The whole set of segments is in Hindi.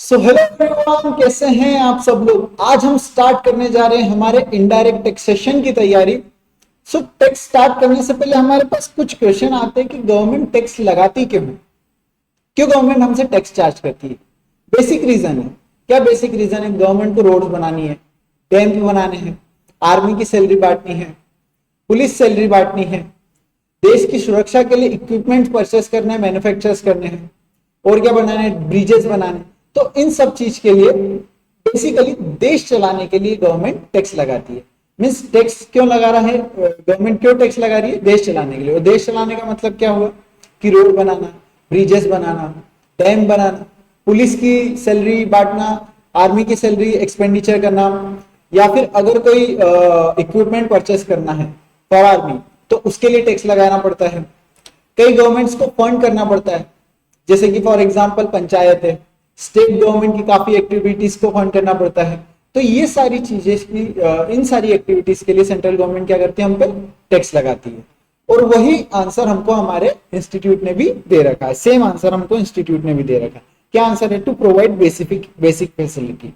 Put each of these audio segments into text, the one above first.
सो हेलो एवरीवन, कैसे हैं आप सब लोग। आज हम स्टार्ट करने जा रहे हैं हमारे इनडायरेक्ट टैक्सेशन की तैयारी। सो टैक्स स्टार्ट करने से पहले हमारे पास कुछ क्वेश्चन आते हैं कि गवर्नमेंट टैक्स लगाती क्यों है, क्यों गवर्नमेंट हमसे टैक्स चार्ज करती है। बेसिक रीजन है। क्या बेसिक रीजन है? गवर्नमेंट को रोड बनानी है, डैम बनाने हैं, आर्मी की सैलरी बांटनी है, पुलिस सैलरी बांटनी है, देश की सुरक्षा के लिए इक्विपमेंट परचेस करने हैं, मैन्युफैक्चरर्स करने हैं, और क्या बनाने हैं? ब्रिजेस बनाने। तो इन सब चीज के लिए बेसिकली देश चलाने के लिए गवर्नमेंट टैक्स लगाती है। मीन्स टैक्स क्यों लगा रहा है गवर्नमेंट? क्यों टैक्स लगा रही है? देश चलाने के लिए। और देश चलाने का मतलब क्या हुआ कि रोड बनाना, ब्रिजेस बनाना, डैम बनाना, पुलिस की सैलरी बांटना, आर्मी की सैलरी एक्सपेंडिचर करना, या फिर अगर कोई इक्विपमेंट परचेस करना है फॉर आर्मी तो उसके लिए टैक्स लगाना पड़ता है। कई गवर्नमेंट्स को फंड करना पड़ता है, जैसे कि फॉर एग्जांपल पंचायत है, स्टेट गवर्नमेंट की काफी एक्टिविटीज को फंड करना पड़ता है। तो ये सारी चीजें की इन सारी एक्टिविटीज के लिए सेंट्रल गवर्नमेंट क्या करती है? हम पे टैक्स लगाती है। और वही आंसर हमको हमारे इंस्टीट्यूट ने भी दे रखा है। सेम आंसर हमको इंस्टीट्यूट ने भी दे रखा है। क्या आंसर है? To provide basic facility.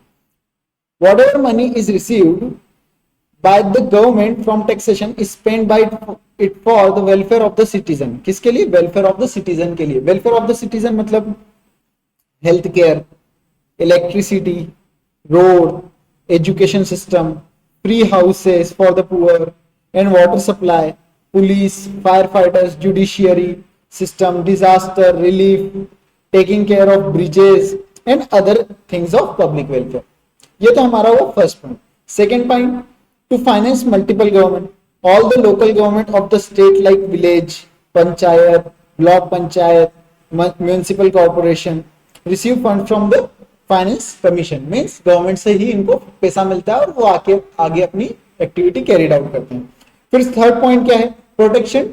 Whatever money is received by the government from taxation is spent by it for the welfare of the citizen। किसके लिए? वेलफेयर ऑफ द सिटीजन के लिए। वेलफेयर ऑफ द सिटीजन मतलब health care, electricity, road, education system, free houses for the poor and water supply, police, fire fighters, judiciary system, disaster relief, taking care of bridges and other things of public welfare. ये तो हमारा वो first point. Second point, to finance multiple government, all the local government of the state like village panchayat, block panchayat, municipal corporation receive fund from the finance commission. Means government से ही इनको पैसा मिलता है और वो आगे अपनी एक्टिविटी कैरिड आउट करते हैं। फिर थर्ड पॉइंट क्या है? Protection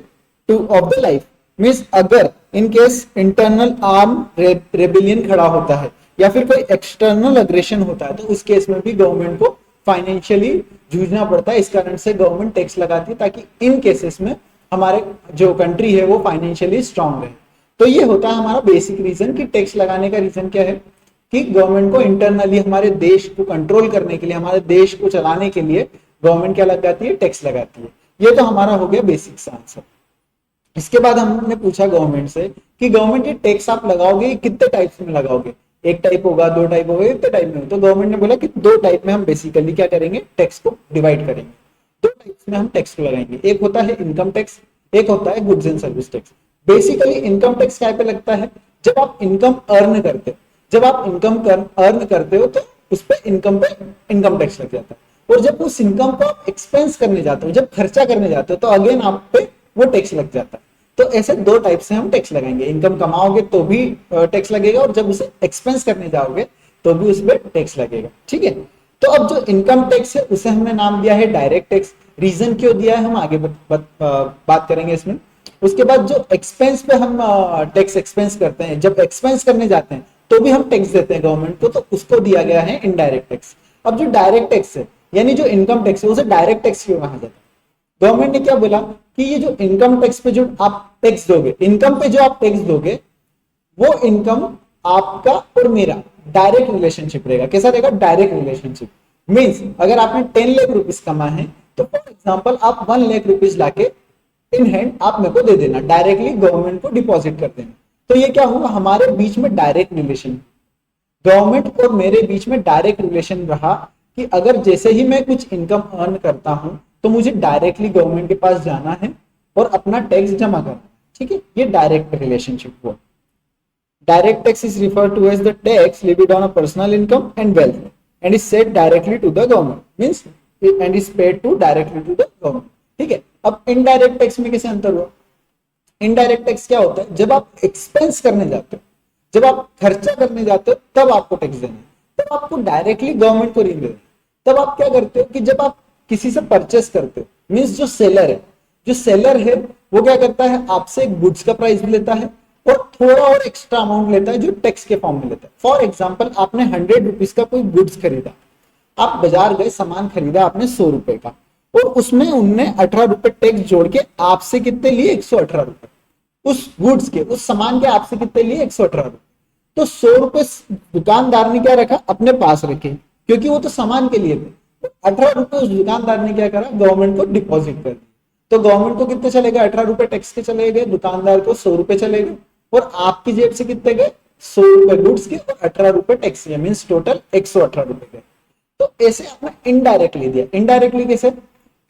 to of the life. Means अगर in case internal armed rebellion खड़ा होता है या फिर कोई एक्सटर्नल अग्रेशन होता है तो उस केस में भी गवर्नमेंट को फाइनेंशियली जूझना पड़ता है। इस कारण से गवर्नमेंट टैक्स लगाती है ताकि इन केसेस में हमारे जो कंट्री है वो फाइनेंशियली स्ट्रांग रहे। तो ये होता है हमारा बेसिक रीजन कि टैक्स लगाने का रीजन क्या है कि गवर्नमेंट को इंटरनली हमारे देश को कंट्रोल करने के लिए, हमारे देश को चलाने के लिए गवर्नमेंट क्या लगाती है? टैक्स लगाती है। ये तो हमारा हो गया बेसिक आंसर। इसके बाद हमने पूछा गवर्नमेंट से कि गवर्नमेंट ये टैक्स आप लगाओगे कितने टाइप्स में लगाओगे? एक टाइप होगा, दो टाइप होगा, कितने टाइप में? तो गवर्नमेंट ने बोला कि दो टाइप में हम बेसिकली क्या करेंगे? टैक्स को डिवाइड करेंगे। दो टाइप्स में हम टैक्स को लगाएंगे। एक होता है इनकम टैक्स, एक होता है goods and service tax. Basically income tax क्या पे लगता है? जब आप इनकम अर्न करते हो, जब आप इनकम अर्न करते हो तो उस पर इनकम टैक्स लग जाता है। और जब उस इनकम को आप एक्सपेंस करने जाते हो, जब खर्चा करने जाते हो तो अगेन आप पे वो टैक्स लग जाता है। तो ऐसे दो टाइप से हम टैक्स लगाएंगे। इनकम कमाओगे तो भी टैक्स लगेगा और जब उसे एक्सपेंस करने जाओगे तो भी उस पर टैक्स लगेगा। ठीक है। तो अब जो इनकम टैक्स है उसे हमने नाम दिया है डायरेक्ट टैक्स। रीजन क्यों दिया है हम आगे बात करेंगे इसमें। उसके बाद जो एक्सपेंस पे हम टैक्स एक्सपेंस करते हैं, जब एक्सपेंस करने जाते हैं तो भी हम टैक्स देते हैं गवर्नमेंट को, तो उसको दिया गया है इनडायरेक्ट टैक्स। अब जो डायरेक्ट टैक्स है यानी जो इनकम टैक्स है उसे डायरेक्ट टैक्स क्यों कहा जाता है? गवर्नमेंट ने क्या बोला कि ये जो इनकम टैक्स पे जो आप टैक्स दोगे, इनकम पे जो आप टैक्स दोगे वो इनकम आपका और मेरा डायरेक्ट रिलेशनशिप रहेगा। कैसा रहेगा? Direct relationship. मींस अगर आपने 10 लाख रुपीस कमा है तो फॉर एग्जांपल आप 1 लाख रुपीस लाके इन हैंड आप मेरे को दे देना, डायरेक्टली गवर्नमेंट को डिपॉजिट कर देना। तो ये क्या हुआ? हमारे बीच में डायरेक्ट रिलेशन, गवर्नमेंट और मेरे बीच में डायरेक्ट रिलेशन रहा कि अगर जैसे ही मैं कुछ इनकम अर्न करता हूं तो मुझे डायरेक्टली गवर्नमेंट के पास जाना है और अपना टैक्स जमा करना है। ठीक है, ये डायरेक्ट रिलेशनशिप हुआ। Direct tax is referred to as the tax levied on a personal income and wealth and is set directly to the government. Means and is paid to directly to the government. ठीक है। अब इनडायरेक्ट टैक्स में कैसे अंतर हुआ? इनडायरेक्ट टैक्स क्या होता है? जब आप एक्सपेंस करने जाते हो, जब आप खर्चा करने जाते हो तब आपको टैक्स देना है, तब आपको डायरेक्टली गवर्नमेंट को नहीं देना। तब आप क्या करते हो कि जब आप किसी से परचेस करते हो, मींस जो सेलर है वो क्या करता है? आपसे गुड्स का प्राइस भी लेता है और थोड़ा और एक्स्ट्रा अमाउंट लेता है जो टैक्स के फॉर्म में लेता है। फॉर एग्जाम्पल आपने 100 रुपीज का कोई गुड्स खरीदा, आप बाजार गए, सामान खरीदा आपने 100 रुपए का और उसमें उनने 18 रुपए टैक्स जोड़ के आपसे कितने लिए? 118 रुपए। उस गुड्स के, उस सामान के आपसे कितने लिए? 118 रुपए। तो 100 रुपए दुकानदार ने क्या रखा, अपने पास रखे, क्योंकि वो तो सामान के लिए थे। 18 रुपए उस दुकानदार ने क्या करा, गवर्नमेंट को डिपॉजिट कर दिया। तो गवर्नमेंट को कितने चले गए, 18 रुपए टैक्स के चले गए, दुकानदार को 100 रुपए चले गए, और आपकी जेब से कितने गए, 100 रुपए गुड्स के और 18 रुपए टैक्स के, मीन टोटल 118 रुपए गए। तो ऐसे आपने इनडायरेक्टली दिया। इनडायरेक्टली कैसे,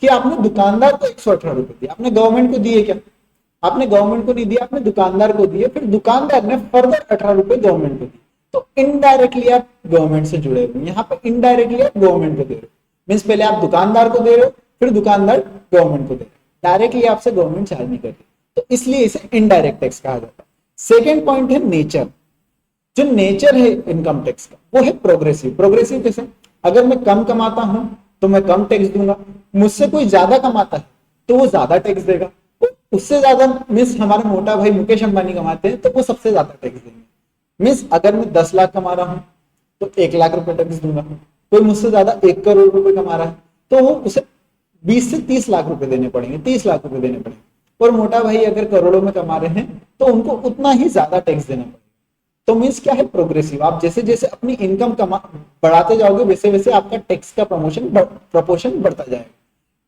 कि आपने दुकानदार को 118 रुपए दिए, आपने गवर्नमेंट को दिए क्या, आपने गवर्नमेंट को नहीं दिया, आपने दुकानदार को दिए, फिर दुकानदार ने फर्दर 18 रुपए गवर्नमेंट को दिए। तो इनडायरेक्टली आप गवर्नमेंट से जुड़े हुए, यहाँ पे इनडायरेक्टली आप गवर्नमेंट को दे रहे हो, मीन्स पहले आप दुकानदार को दे रहे हो, फिर दुकानदार गवर्नमेंट को दे रहे हो, डायरेक्टली आपसे गवर्नमेंट चार्ज नहीं करती, तो इसलिए इसे इनडायरेक्ट टैक्स कहा जाता है। सेकेंड पॉइंट है नेचर। जो नेचर है इनकम टैक्स का वो है प्रोग्रेसिव। प्रोग्रेसिव कैसे, अगर मैं कम कमाता हूं तो मैं कम टैक्स दूंगा, मुझसे कोई ज्यादा कमाता है तो वो ज्यादा टैक्स देगा, उससे ज्यादा, मीन्स हमारा मोटा भाई मुकेश अंबानी कमाते हैं तो वो सबसे ज्यादा टैक्स देंगे। मीन्स अगर मैं 10 लाख कमा रहा हूं तो 1 लाख रुपए टैक्स दूंगा, कोई मुझसे ज्यादा 1 करोड़ रुपए कमा रहा है तो वो उसे 20 से 30 लाख रुपए देने पड़ेंगे, 30 लाख रुपए देने पड़ेंगे। और मोटा भाई अगर करोड़ों में कमा रहे हैं तो उनको उतना ही ज्यादा टैक्स देना पड़ेगा। तो मीन्स क्या है, प्रोग्रेसिव। आप जैसे जैसे अपनी इनकम बढ़ाते जाओगे वैसे वैसे आपका टैक्स का प्रपोर्शन बढ़ता जाएगा।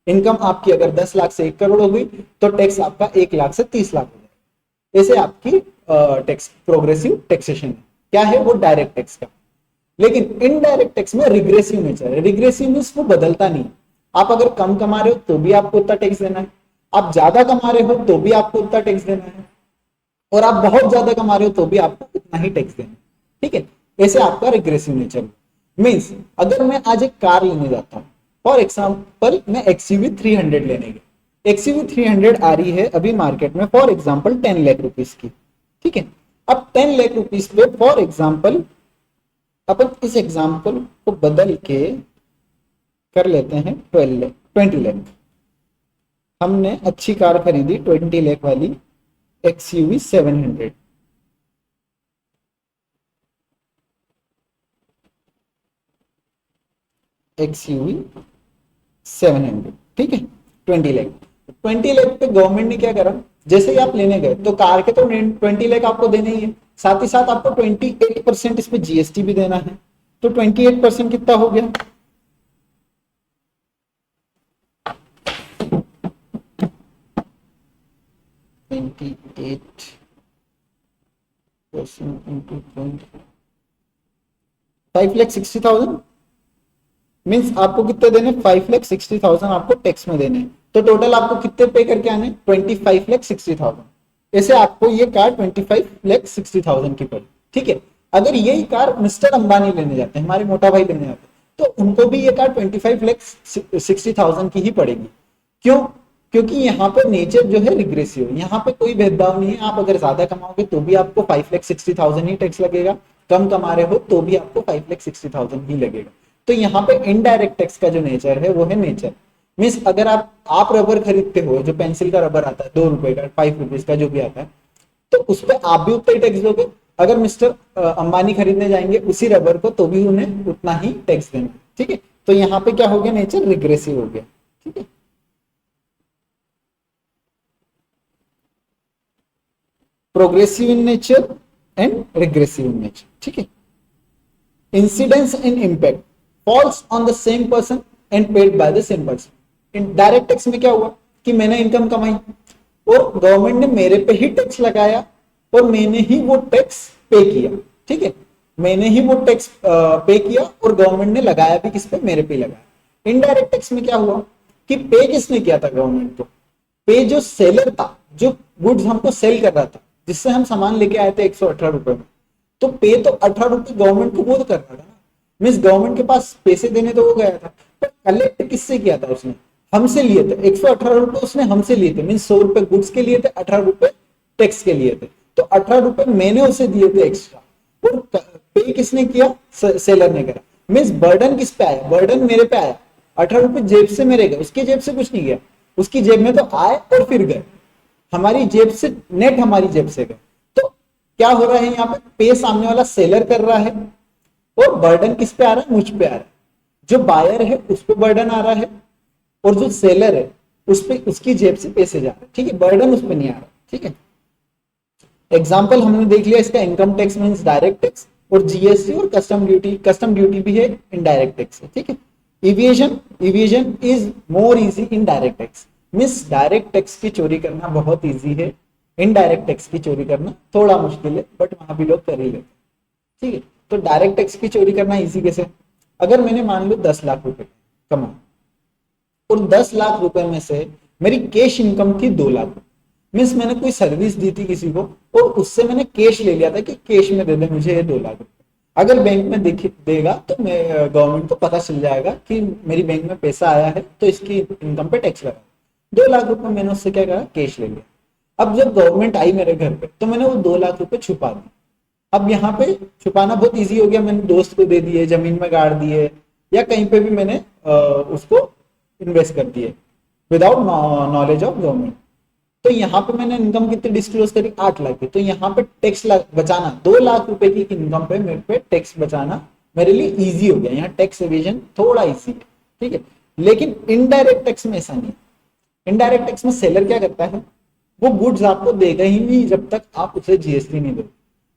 इनकम आपकी अगर 10 लाख से 1 करोड़ हो गई तो टैक्स आपका 1 लाख से 30 लाख हो जाएगा। ऐसे आपकी टैक्स प्रोग्रेसिव टैक्सेशन है। क्या है वो, डायरेक्ट टैक्स का। लेकिन इनडायरेक्ट टैक्स में रिग्रेसिव नेचर है। रिग्रेसिव मीन्स वो बदलता नहीं। आप अगर कम कमा रहे हो तो भी आपको उतना टैक्स देना है, आप ज्यादा कमा रहे हो तो भी आपको उतना टैक्स देना है, और आप बहुत ज्यादा कमा रहे हो तो भी आपको उतना ही टैक्स देना है। ठीक है, ऐसे आपका रिग्रेसिव नेचर मीन्स अगर मैं आज एक कार लेने जाता हूँ, फॉर एग्जाम्पल मैं एक्सयूवी 300 लेने गया, एक्सयूवी 300 आ रही है अभी मार्केट में फॉर एग्जाम्पल 10 लाख रुपीज की। ठीक है, अब 10 लाख रुपीज पे फॉर एग्जाम्पल अपन इस एग्जाम्पल को बदल के कर लेते हैं 20 लाख। हमने अच्छी कार खरीदी 20 लाख वाली एक्सयूवी 700। एक्सयूवी 700, ठीक है, 20 लाख। 20 लाख पे गवर्नमेंट ने क्या करा, जैसे ही आप लेने गए तो कार के तो 20 लाख आपको देने ही है, साथ ही साथ आपको 28% इस पे जीएसटी भी देना है। तो 28% कितना हो गया, $5,60,000 मीन्स आपको कितने देने, 5,60,000 आपको टैक्स में देने। तो टोटल आपको कितने पे करके आने, 25,60,000। ऐसे आपको ये कार 25,60,000 की पड़ी। ठीक है, अगर यही कार मिस्टर अंबानी लेने जाते हैं, हमारे मोटा भाई लेने जाते हैं, तो उनको भी ये कार 25,60,000 की ही पड़ेगी। क्यों, क्योंकि यहाँ पे नेचर जो है रिग्रेसिव, यहाँ पे कोई भेदभाव नहीं है। आप अगर ज्यादा कमाओगे तो भी आपको 5,60,000 ही टैक्स लगेगा, कम कमा रहे हो तो भी आपको 5,60,000 ही लगेगा। तो यहाँ पे इनडायरेक्ट टैक्स का जो नेचर है वो है नेचर। मीन्स अगर आप रबर खरीदते हो, जो पेंसिल का रबर आता है 2 रुपए का, 5 रुपीज का जो भी आता है, तो उस पर आप भी उतना ही टैक्स दोगे। अगर मिस्टर अंबानी खरीदने जाएंगे उसी रबर को तो भी उन्हें उतना ही टैक्स देंगे। ठीक है, तो यहाँ पे क्या हो गया, नेचर रिग्रेसिव हो गया। ठीक है, progressive in nature and regressive in nature. ठीक है, incidence in impact falls on the same person and paid by the same person. In direct tax में क्या हुआ कि मैंने इनकम कमाई और गवर्नमेंट ने मेरे पे ही टैक्स लगाया और मैंने ही वो टैक्स पे किया। ठीक है, मैंने ही वो टैक्स पे किया और गवर्नमेंट ने लगाया भी किस पे, मेरे पे लगाया। इनडायरेक्ट टैक्स में क्या हुआ कि पे किसने किया था, गवर्नमेंट को। पे जो सेलर था, जो गुड्स हमको सेल कर रहा था, जिससे हम सामान लेके आए थे 118 रुपए में, तो पे तो 18 रुपए गवर्नमेंट को वो कर रहा था ना। मीन्स गवर्नमेंट के पास पैसे देने तो वो गया था, पर कलेक्ट किससे किया था उसने, हमसे लिए थे। 118 रुपए उसने हमसे लिए थे, मीन्स 100 रुपए गुड्स के लिए थे, 18 रुपए टैक्स के लिए थे। तो 18 रुपए मैंने उसे दिए थे एक्स्ट्रा, और पे किसने किया, सेलर ने करा। मीन्स बर्डन किस पे आया, बर्डन मेरे पे आया। 18 रुपए जेब से मेरे गए, उसकी जेब से कुछ नहीं गया, उसकी जेब में तो आए और फिर गए, हमारी जेब से नेट हमारी जेब से गए। तो क्या हो रहा है यहाँ पे सामने वाला सेलर कर रहा है और बर्डन किस पे आ रहा है, मुझ पे आ रहा है। जो बायर है उस पे बर्डन आ रहा है और जो सेलर है उस पे, उसकी जेब से पैसे जा रहे हैं। ठीक है, बर्डन उस पे नहीं आ रहा। ठीक है, एग्जाम्पल हमने देख लिया इसका, income tax means direct tax, और जीएसटी और कस्टम ड्यूटी भी है इनडायरेक्ट टैक्स है, ठीक है। इविएशन is more easy in direct tax, means direct tax की चोरी करना बहुत इजी है, इनडायरेक्ट टैक्स की चोरी करना थोड़ा मुश्किल है, बट वहां भी लोग कर ही लेते, ठीक है। तो डायरेक्ट टैक्स की चोरी करना इजी कैसे, अगर मैंने मान लो 10 लाख रुपए कमा, और 10 लाख रुपए में से मेरी कैश इनकम थी 2 लाख, मीन्स मैंने कोई सर्विस दी थी किसी को और उससे मैंने कैश ले लिया था कि कैश में दे दे मुझे ये 2 लाख रुपए। अगर बैंक में देगा तो मैं गवर्नमेंट को पता चल जाएगा कि मेरी बैंक में पैसा आया है, तो इसकी इनकम पे टैक्स लगा। 2 लाख रुपए मैंने उससे क्या करा, कैश ले लिया। अब जब गवर्नमेंट आई मेरे घर पे तो मैंने वो 2 लाख रुपए छुपा दी। अब यहाँ पे छुपाना बहुत इजी हो गया, मैंने दोस्त को दे दिए, जमीन में गाड़ दिए, या कहीं पे भी मैंने उसको इन्वेस्ट कर दिए विदाउट नॉलेज ऑफ गवर्नमेंट। तो यहाँ पे मैंने इनकम कितनी डिस्क्लोज करी, 8 लाख की। तो यहाँ पे टैक्स बचाना, 2 लाख रुपए की इनकम पे मेरे पे टैक्स बचाना मेरे लिए इजी हो गया। यहाँ टैक्स एविजन थोड़ा इजी है, ठीक है। लेकिन इनडायरेक्ट टैक्स में ऐसा नहीं है। इनडायरेक्ट टैक्स में सेलर क्या करता है, वो गुड्स आपको देगा ही नहीं जब तक आप उसे जीएसटी नहीं दोगे।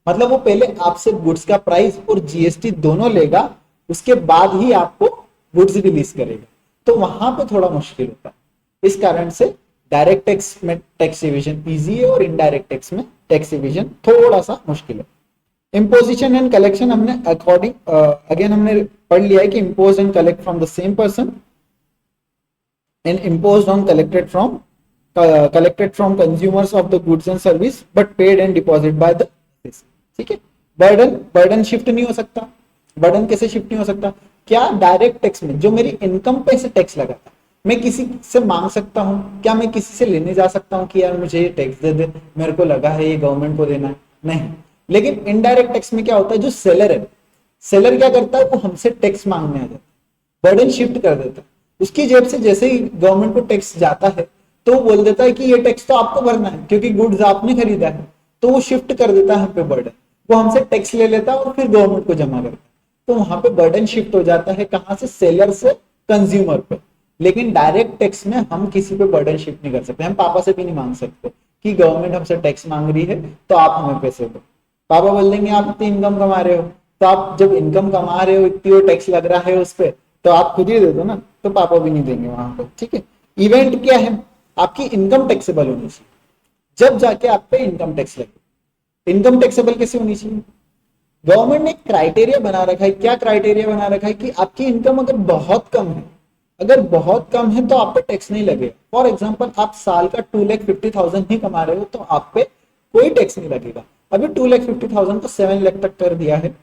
मतलब वो पहले आपसे गुड्स का प्राइस और जीएसटी दोनों लेगा, उसके बाद ही आपको गुड्स रिलीज करेगा। तो वहां पे थोड़ा मुश्किल होता है। इस कारण से डायरेक्ट टैक्स में टैक्स एविजन इजी है और इनडायरेक्ट टैक्स में टैक्स एविजन थोड़ा सा मुश्किल है। इम्पोजिशन एंड कलेक्शन हमने अकॉर्डिंग अगेन हमने पढ़ लिया है कि impose and collect from the same person and impose on collected from consumers of the goods and service but paid and deposited by the, ठीक है। बर्डन शिफ्ट नहीं हो सकता। बर्डन कैसे शिफ्ट नहीं हो सकता, क्या डायरेक्ट टैक्स में जो मेरी इनकम पे से टैक्स लगा था, मैं किसी से मांग सकता हूं, क्या मैं किसी से लेने जा सकता हूं कि यार मुझे ये टैक्स दे दे, मेरे को लगा है ये गवर्नमेंट को देना है, नहीं। लेकिन इनडायरेक्ट टैक्स में क्या होता है, जो सेलर है, सेलर क्या करता है, वो हमसे टैक्स मांगने आ जाता है, बर्डन शिफ्ट कर देता है। उसकी जेब से जैसे ही गवर्नमेंट को टैक्स जाता है तो वो बोल देता है कि ये टैक्स तो आपको भरना है क्योंकि गुड्स आपने खरीदा है, तो वो शिफ्ट कर देता है हम पे बर्डन, वो हमसे टैक्स ले लेता है और फिर गवर्नमेंट को जमा करता है। तो वहां पे बर्डन शिफ्ट हो जाता है, कहां से, सेलर से कंज्यूमर पे। लेकिन डायरेक्ट टैक्स में हम किसी पे बर्डन शिफ्ट नहीं कर सकते, हम पापा से भी नहीं मांग सकते कि गवर्नमेंट हमसे टैक्स मांग रही है तो आप हमें पैसे दो। पापा बोल देंगे आप इतनी इनकम कमा रहे हो, तो आप जब इनकम कमा रहे हो इतनी और टैक्स लग रहा है उस पर, तो आप खुद ही दे दो ना, तो पापा भी नहीं देंगे वहां पर, ठीक है। इवेंट क्या है, आपकी इनकम टैक्सेबल होनी चाहिए, जब जाके आप पे इनकम टैक्स लगे। इनकम टैक्सेबल कैसे होनी चाहिए, गवर्नमेंट ने क्राइटेरिया बना रखा है। क्या क्राइटेरिया बना रखा है कि आपकी इनकम अगर बहुत कम है, अगर बहुत कम है तो आप पे टैक्स नहीं लगेगा। फॉर एग्जांपल आप साल का 2,50,000 ही कमा रहे हो तो आप पे कोई टैक्स नहीं लगेगा। अभी 2,50,000 को 7 लाख तक कर दिया है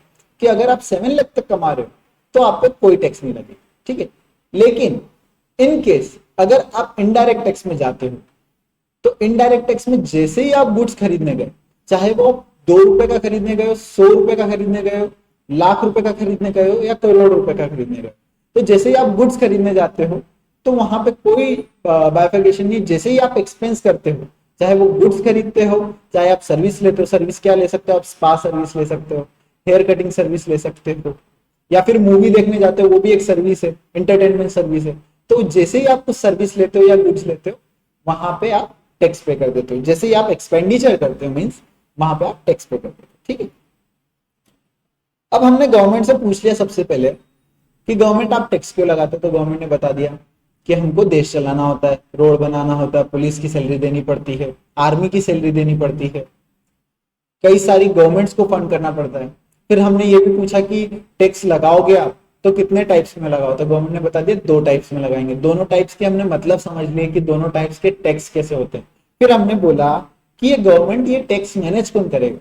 कि अगर आप 7 लाख तक कमा रहे हो तो आप पे कोई टैक्स नहीं लगेगा, ठीक है। लेकिन इन केस अगर आप इनडायरेक्ट टैक्स में जाते हो तो इनडायरेक्ट टैक्स में जैसे ही आप गुड्स खरीदने गए, चाहे वो 2 रुपए का खरीदने गए हो, 100 रुपए का खरीदने गए हो, लाख रुपए का खरीदने गए हो या करोड़ रुपए का खरीदने गए हो, तो जैसे ही आप गुड्स खरीदने जाते हो तो वहां पे कोई बाइफर्केशन नहीं। जैसे ही आप एक्सपेंस करते हो, चाहे वो गुड्स खरीदते हो, चाहे आप सर्विस लेते हो, सर्विस क्या ले सकते हो आप, स्पा सर्विस ले सकते हो, हेयर कटिंग सर्विस ले सकते हो, या फिर मूवी देखने जाते हो वो भी एक सर्विस है, एंटरटेनमेंट सर्विस है। तो जैसे ही आप कुछ सर्विस लेते हो या गुड्स लेते हो वहां पे आप टैक्स पे कर देते हो। जैसे ही आप एक्सपेंडिचर करते हो मींस वहां पे आप टैक्स पे कर देते हो, ठीक है। अब हमने गवर्नमेंट से पूछ लिया सबसे पहले कि गवर्नमेंट आप टैक्स क्यों लगाते हो, तो गवर्नमेंट ने बता दिया कि हमको देश चलाना होता है, रोड बनाना होता है, पुलिस की सैलरी देनी पड़ती है, आर्मी की सैलरी देनी पड़ती है, कई सारी गवर्नमेंट्स को फंड करना पड़ता है। फिर हमने ये भी पूछा कि टैक्स लगाओगे आप तो कितने टाइप्स में लगाओ, तो गवर्नमेंट ने बता दिया 2 टाइप्स में लगाएंगे। दोनों टाइप्स के हमने मतलब समझ लिए कि दोनों टाइप्स के टैक्स कैसे होते हैं। फिर हमने बोला कि ये गवर्नमेंट ये टैक्स मैनेज कौन करेगा,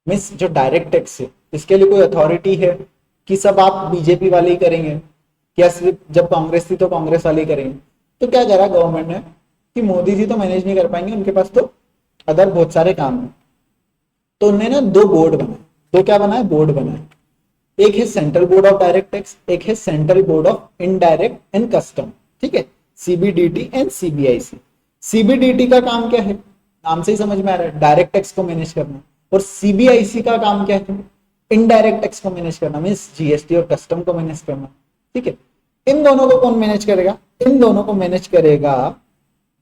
मीन्स जो डायरेक्ट टैक्स है इसके लिए कोई अथॉरिटी है कि सब आप बीजेपी वाले ही करेंगे, क्या सिर्फ जब कांग्रेस थी तो कांग्रेस वाले ही करेंगे। तो क्या करा गवर्नमेंट ने कि मोदी जी तो मैनेज नहीं कर पाएंगे, उनके पास तो अदर बहुत सारे काम है। तो उन्होंने ना 2 बोर्ड बनाए, 2 क्या बनाए, बोर्ड बनाए। एक है central board of direct tax, एक है central board of indirect and custom, ठीक है, सीबीडीटी एंड सीबीआईसी। सीबीडीटी का काम क्या है, नाम से ही समझ में आ रहा है, डायरेक्ट टैक्स को मैनेज करना। और सीबीआईसी का काम क्या है, इनडायरेक्ट टैक्स को मैनेज करना, मींस जीएसटी और कस्टम को मैनेज करना, ठीक है। इन दोनों को कौन मैनेज करेगा, इन दोनों को मैनेज करेगा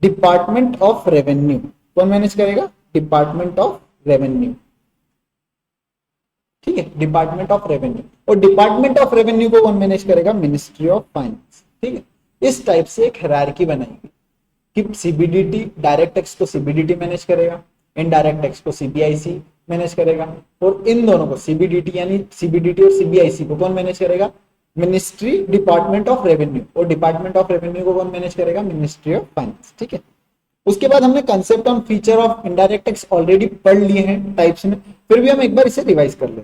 डिपार्टमेंट ऑफ रेवेन्यू। कौन मैनेज करेगा, डिपार्टमेंट ऑफ रेवेन्यू, ठीक है, डिपार्टमेंट ऑफ रेवेन्यू। और डिपार्टमेंट ऑफ रेवेन्यू को कौन मैनेज करेगा? मिनिस्ट्री ऑफ फाइनेंस, ठीक है। इस टाइप से एक हायरार्की बनाएंगे कि सीबीडीटी डायरेक्ट टैक्स को सीबीडीटी मैनेज करेगा, इनडायरेक्ट टैक्स को सीबीआईसी मैनेज करेगा, और इन दोनों को सीबीडीटी यानी सीबीडीटी और सीबीआईसी को कौन मैनेज करेगा? Ministry department of revenue. और डिपार्टमेंट ऑफ रेवेन्यू को कौन मैनेज करेगा? मिनिस्ट्री ऑफ फाइनेंस, ठीक है। उसके बाद हमने concept on feature of indirect tax already पढ़ लिए हैं टाइप्स में, फिर भी हम एक बार इसे रिवाइज कर ले।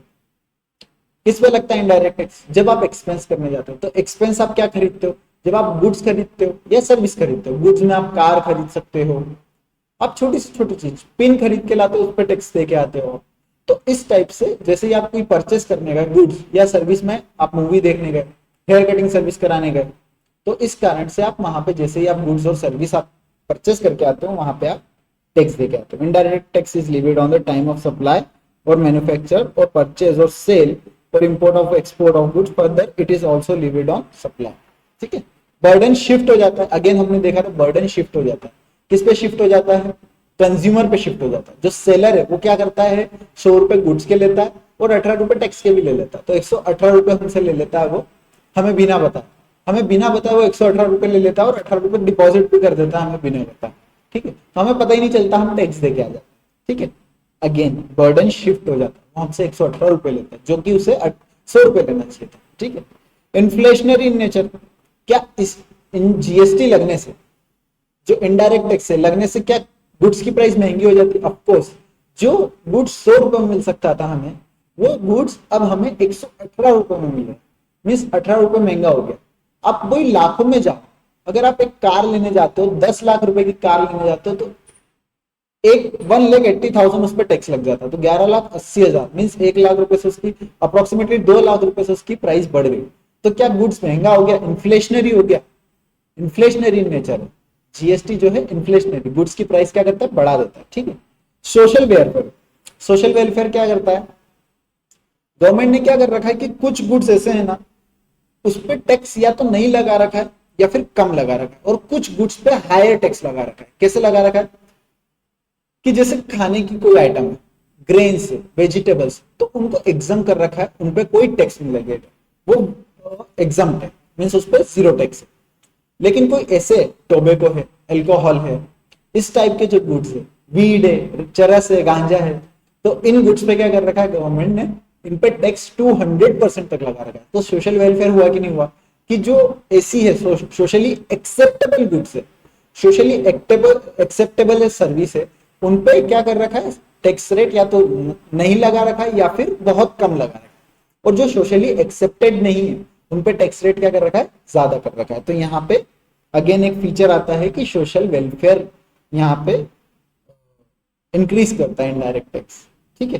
किस पे लगता है इनडायरेक्ट टैक्स? जब आप एक्सपेंस करने जाते हो। तो एक्सपेंस आप क्या खरीदते हो? जब आप गुड्स खरीदते हो या सर्विस खरीदते हो। गुड्स में आप कार खरीद सकते हो, आप छोटी से छोटी चीज पिन खरीद के लाते हो, उस पर टैक्स दे के आते हो। तो इस टाइप से जैसे ही आप कोई परचेस करने गए गुड्स या सर्विस में, आप मूवी देखने गए, हेयर कटिंग सर्विस कराने गए, तो इस कारण से आप वहां पे जैसे ही आप गुड्स और सर्विस आप परचेस करके आते हो, वहां पे आप टैक्स दे के आते हो। Indirect tax is levied on the time of supply और मैन्युफैक्चर और परचेज और सेल और import of export of goods, further it is also levied on supply, ठीक है। बर्डन शिफ्ट हो जाता है, अगेन हमने देखा था बर्डन शिफ्ट हो जाता है। किस पे शिफ्ट हो जाता है? कंज्यूमर पे शिफ्ट हो जाता है। जो सेलर है वो क्या करता है? 100 रुपए गुड्स के लेता है और 18 रुपए टैक्स के भी ले लेता है। तो 118 रुपए हमसे ले लेता है वो, हमें बिना बताए, वो 118 रुपए ले लेता है और 18 रुपए डिपॉजिट भी कर देता है हमें बिना बताए, ठीक है। तो हमें पता ही नहीं चलता, हम टैक्स दे के आ जाते हैं, ठीक है। अगेन बर्डन शिफ्ट हो जाता है, वो हमसे 118 रुपए लेता है जो कि उसे 100 रुपए लेना चाहिए था, ठीक है। इन्फ्लेशनरी इन नेचर, क्या इस इन जीएसटी लगने से, जो इनडायरेक्ट टैक्स है लगने से, क्या गुड्स की प्राइस महंगी हो जाती है? ऑफकोर्स। जो गुड्स 100 रुपए में मिल सकता था हमें, वो गुड्स अब हमें 118 रुपए में मिले, मीन्स 18 रुपए महंगा हो गया। आप वही लाखों में जाओ, अगर आप एक कार लेने जाते हो, 10 लाख रुपए की कार लेने जाते हो, तो 1,80,000 उस पर टैक्स लग जाता है। तो 11,80,000 मीन्स 1 लाख रुपए से उसकी अप्रोक्सीमेटली 2 लाख रुपए से उसकी प्राइस बढ़ गई। तो क्या गुड्स महंगा हो गया? इन्फ्लेशनरी हो गया, इन्फ्लेशनरी नेचर है। जीएसटी जो है इन्फ्लेशनरी, गुड्स की प्राइस क्या करता है? बढ़ा देता है, ठीक है। सोशल वेलफेयर, सोशल वेलफेयर क्या करता है? गवर्नमेंट ने क्या कर रखा है कि कुछ गुड्स ऐसे हैं ना, उस पर टैक्स या तो नहीं लगा रखा है या फिर कम लगा रखा है, और कुछ गुड्स पे हायर टैक्स लगा रखा है। कैसे लगा रखा है? कि जैसे खाने की कोई आइटम है, ग्रेन्स है, वेजिटेबल्स, तो उनको एग्जाम कर रखा है, उन पे कोई टैक्स नहीं लगेगा, वो एग्जाम है, मीन्स उस पर 0 टैक्स है। लेकिन कोई ऐसे टोबैको है, अल्कोहल है, इस टाइप के जो गुड्स है, वीड है, चरस है, गांजा है, तो इन गुड्स पे क्या कर रखा है गवर्नमेंट ने? इन पे टैक्स 200% तक लगा रखा है। तो सोशल वेलफेयर हुआ कि नहीं हुआ? कि जो ऐसी है सोशली एक्सेप्टेबल गुड्स है, सोशली एक्सेप्टेबल सर्विस है, उन पे क्या कर रखा है? टैक्स रेट या तो नहीं लगा रखा है या फिर बहुत कम लगा रखा है। और जो सोशली एक्सेप्टेड नहीं है, उन पे टैक्स रेट क्या कर रखा है? ज्यादा कर रखा है। तो यहाँ पे अगेन एक फीचर आता है कि सोशल वेलफेयर यहाँ पे इंक्रीज करता है इनडायरेक्ट टैक्स, ठीक है।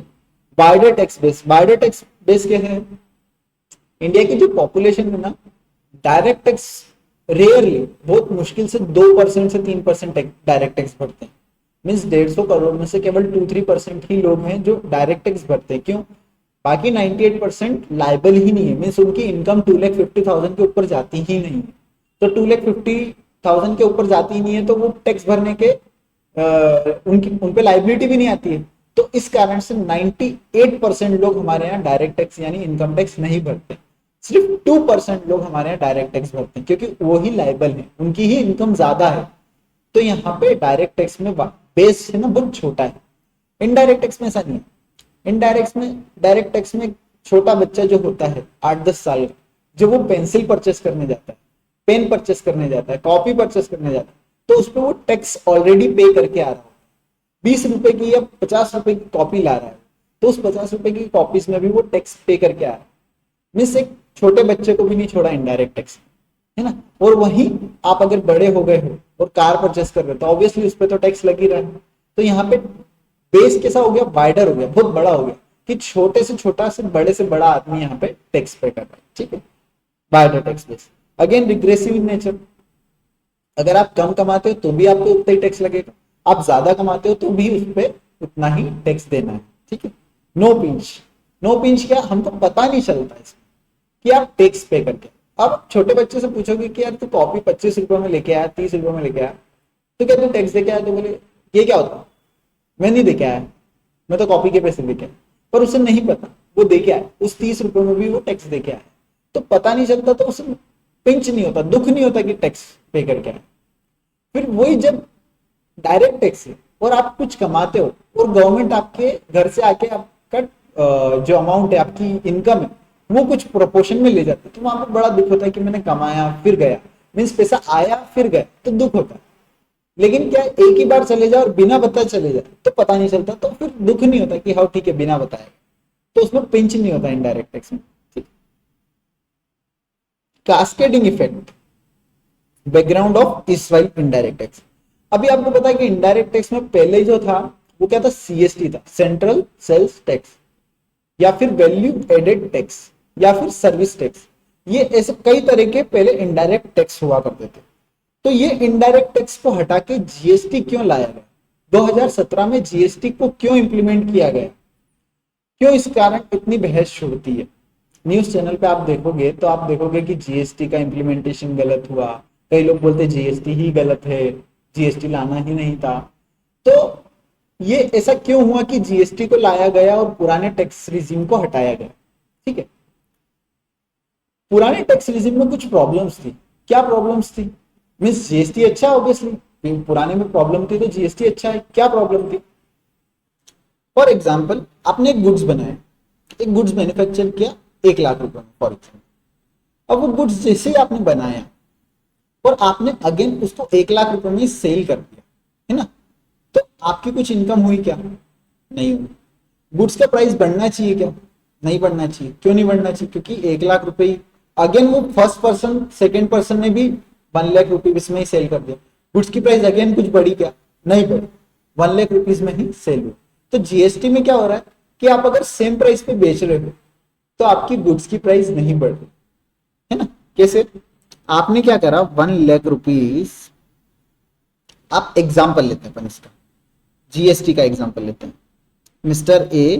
बायडर टैक्स बेस, बायडर टैक्स बेस क्या है? इंडिया की जो पॉपुलेशन है ना, डायरेक्ट टैक्स रेयरली, बहुत मुश्किल से 2% से 3% डायरेक्ट टैक्स भरते हैं। मीन्स 150 करोड़ में से केवल 2-3% ही लोग हैं जो डायरेक्ट टैक्स भरते हैं। क्यों? बाकी 98% लाइबल ही नहीं है, मीन्स उनकी इनकम 2,50,000 के ऊपर जाती ही नहीं है। तो 2,50,000 के ऊपर जाती ही नहीं है, तो वो टैक्स भरने के उन पे लाइबिलिटी भी नहीं आती है। तो इस कारण से 98% लोग हमारे यहाँ डायरेक्ट टैक्स यानी इनकम टैक्स नहीं भरते। सिर्फ 2% लोग हमारे यहाँ डायरेक्ट टैक्स भरते हैं, क्योंकि वो ही लाइबल है, उनकी ही इनकम ज्यादा है। तो यहाँ पे डायरेक्ट टैक्स में बेस है ना बहुत छोटा है। इनडायरेक्ट टैक्स में ऐसा नहीं है। डायरेक्ट टैक्स में छोटा बच्चा जो होता है 8-10 साल का, जो वो पेंसिल परचेस करने जाता है, पेन परचेस करने जाता है, कॉपी परचेस करने जाता है, तो उस पर वो टैक्स ऑलरेडी पे करके आ रहा है। 20 रुपए की या 50 रुपए की कॉपी ला रहा है, तो उस 50 रुपए की कॉपीज में भी वो टैक्स पे करके आ रहा है। मीन्स एक छोटे बच्चे को भी नहीं छोड़ा इनडायरेक्ट टैक्स, है ना। और वहीं आप अगर बड़े हो गए हो और कार परचेस कर रहे हो, तो ऑब्वियसली उस पर तो टैक्स लग ही रहा है। तो यहाँ पे बेस कैसा हो गया? वाइडर हो गया, बहुत बड़ा हो गया, कि छोटे से छोटा से बड़ा आदमी यहाँ पे टैक्स पे कर रहा है, ठीक है। Wider tax base. Again regressive in nature, अगर आप कम कमाते हो तो भी आपको उतना ही टैक्स लगेगा, आप ज्यादा कमाते हो तो भी उस पर उतना ही टैक्स देना है, ठीक है। नो पिंच, नो पिंच क्या? हमको पता नहीं चलता इसमें कि आप टैक्स पे करके। अब छोटे बच्चे से पूछोगे कि यार तू कॉपी 25 रुपए में लेके आया, 30 रुपए में लेके आया, तो क्या तू टैक्स दे के आया? तो बोले ये क्या होता? मैं नहीं दे के आया, मैं तो कॉपी के पैसे देके आया, पर उसे नहीं पता वो दे के आया, उस 30 रुपए में भी वो टैक्स दे के आया, तो पता नहीं चलता तो उसे पिंच नहीं होता, दुख नहीं होता कि टैक्स पे करके आया। फिर वही जब डायरेक्ट टैक्स है और आप कुछ कमाते हो और गवर्नमेंट आपके घर से आके आपका जो अमाउंट है, आपकी इनकम है, वो कुछ प्रोपोर्शन में ले जाते हैं, तो वहां पर बड़ा दुख होता है कि मैंने कमाया फिर गया, मीन्स पैसा आया फिर गया, तो दुख होता है। लेकिन क्या एक ही बार चले जाए और बिना बताए चले जाए तो पता नहीं चलता, तो फिर दुख नहीं होता कि हाँ ठीक है बिना बताए, तो उसमें पिंच नहीं होता इनडायरेक्ट टैक्स में। ठीक, कास्केडिंग इफेक्ट, बैकग्राउंड ऑफ इस वाइल इनडायरेक्ट टैक्स। अभी आपको पता है कि इनडायरेक्ट टैक्स में पहले जो था वो क्या था, सीएसटी था, सेंट्रल सेल्स टैक्स, या फिर वैल्यू एडेड टैक्स, या फिर सर्विस टैक्स। ये ऐसे कई तरह के पहले इनडायरेक्ट टैक्स हुआ करते थे। तो ये इनडायरेक्ट टैक्स को हटा के जीएसटी क्यों लाया गया, 2017 में जीएसटी को क्यों इंप्लीमेंट किया गया, क्यों इस कारण इतनी बहस छुड़ती है। न्यूज चैनल पे आप देखोगे तो आप देखोगे कि जीएसटी का इंप्लीमेंटेशन गलत हुआ, कई लोग बोलते जीएसटी ही गलत है, जीएसटी लाना ही नहीं था। तो ये ऐसा क्यों हुआ कि जीएसटी को लाया गया और पुराने टैक्स रिजीम को हटाया गया। ठीक है, पुराने टैक्स रिजीम में कुछ प्रॉब्लम्स थी। क्या प्रॉब्लम्स थी, मीन्स जीएसटी अच्छा है ऑब्वियसली, पुराने में प्रॉब्लम थी तो जीएसटी अच्छा है, क्या प्रॉब्लम थी। फॉर एग्जाम्पल आपने एक गुड्स बनाया, एक गुड्स मैन्युफैक्चर किया 1 लाख रुपए में फॉर एग्जाम्पल, अब वो गुड्स जैसे ही आपने बनाया और आपने अगेन उसको 1 लाख रुपए में सेल कर दिया, है ना, तो आपकी कुछ इनकम हुई क्या, नहीं हुई। गुड्स का प्राइस बढ़ना चाहिए क्या, नहीं बढ़ना चाहिए। क्यों नहीं बढ़ना चाहिए, क्योंकि 1 लाख रुपए ही अगेन वो फर्स्ट पर्सन सेकेंड पर्सन ने भी 1 लाख रुपीज में ही सेल कर दिया, गुड्स की प्राइस अगेन कुछ बढ़ी क्या, नहीं बढ़ी, 1 लाख रुपीज में ही सेल हुई। तो जीएसटी में क्या हो रहा है कि आप अगर सेम प्राइस पे बेच रहे हो तो आपकी गुड्स की प्राइस नहीं बढ़ रही है ना। कैसे, आपने क्या करा, 1 लाख रुपीज, आप एग्जाम्पल लेते हैं अपन इसका, जीएसटी का एग्जाम्पल लेते हैं, mister A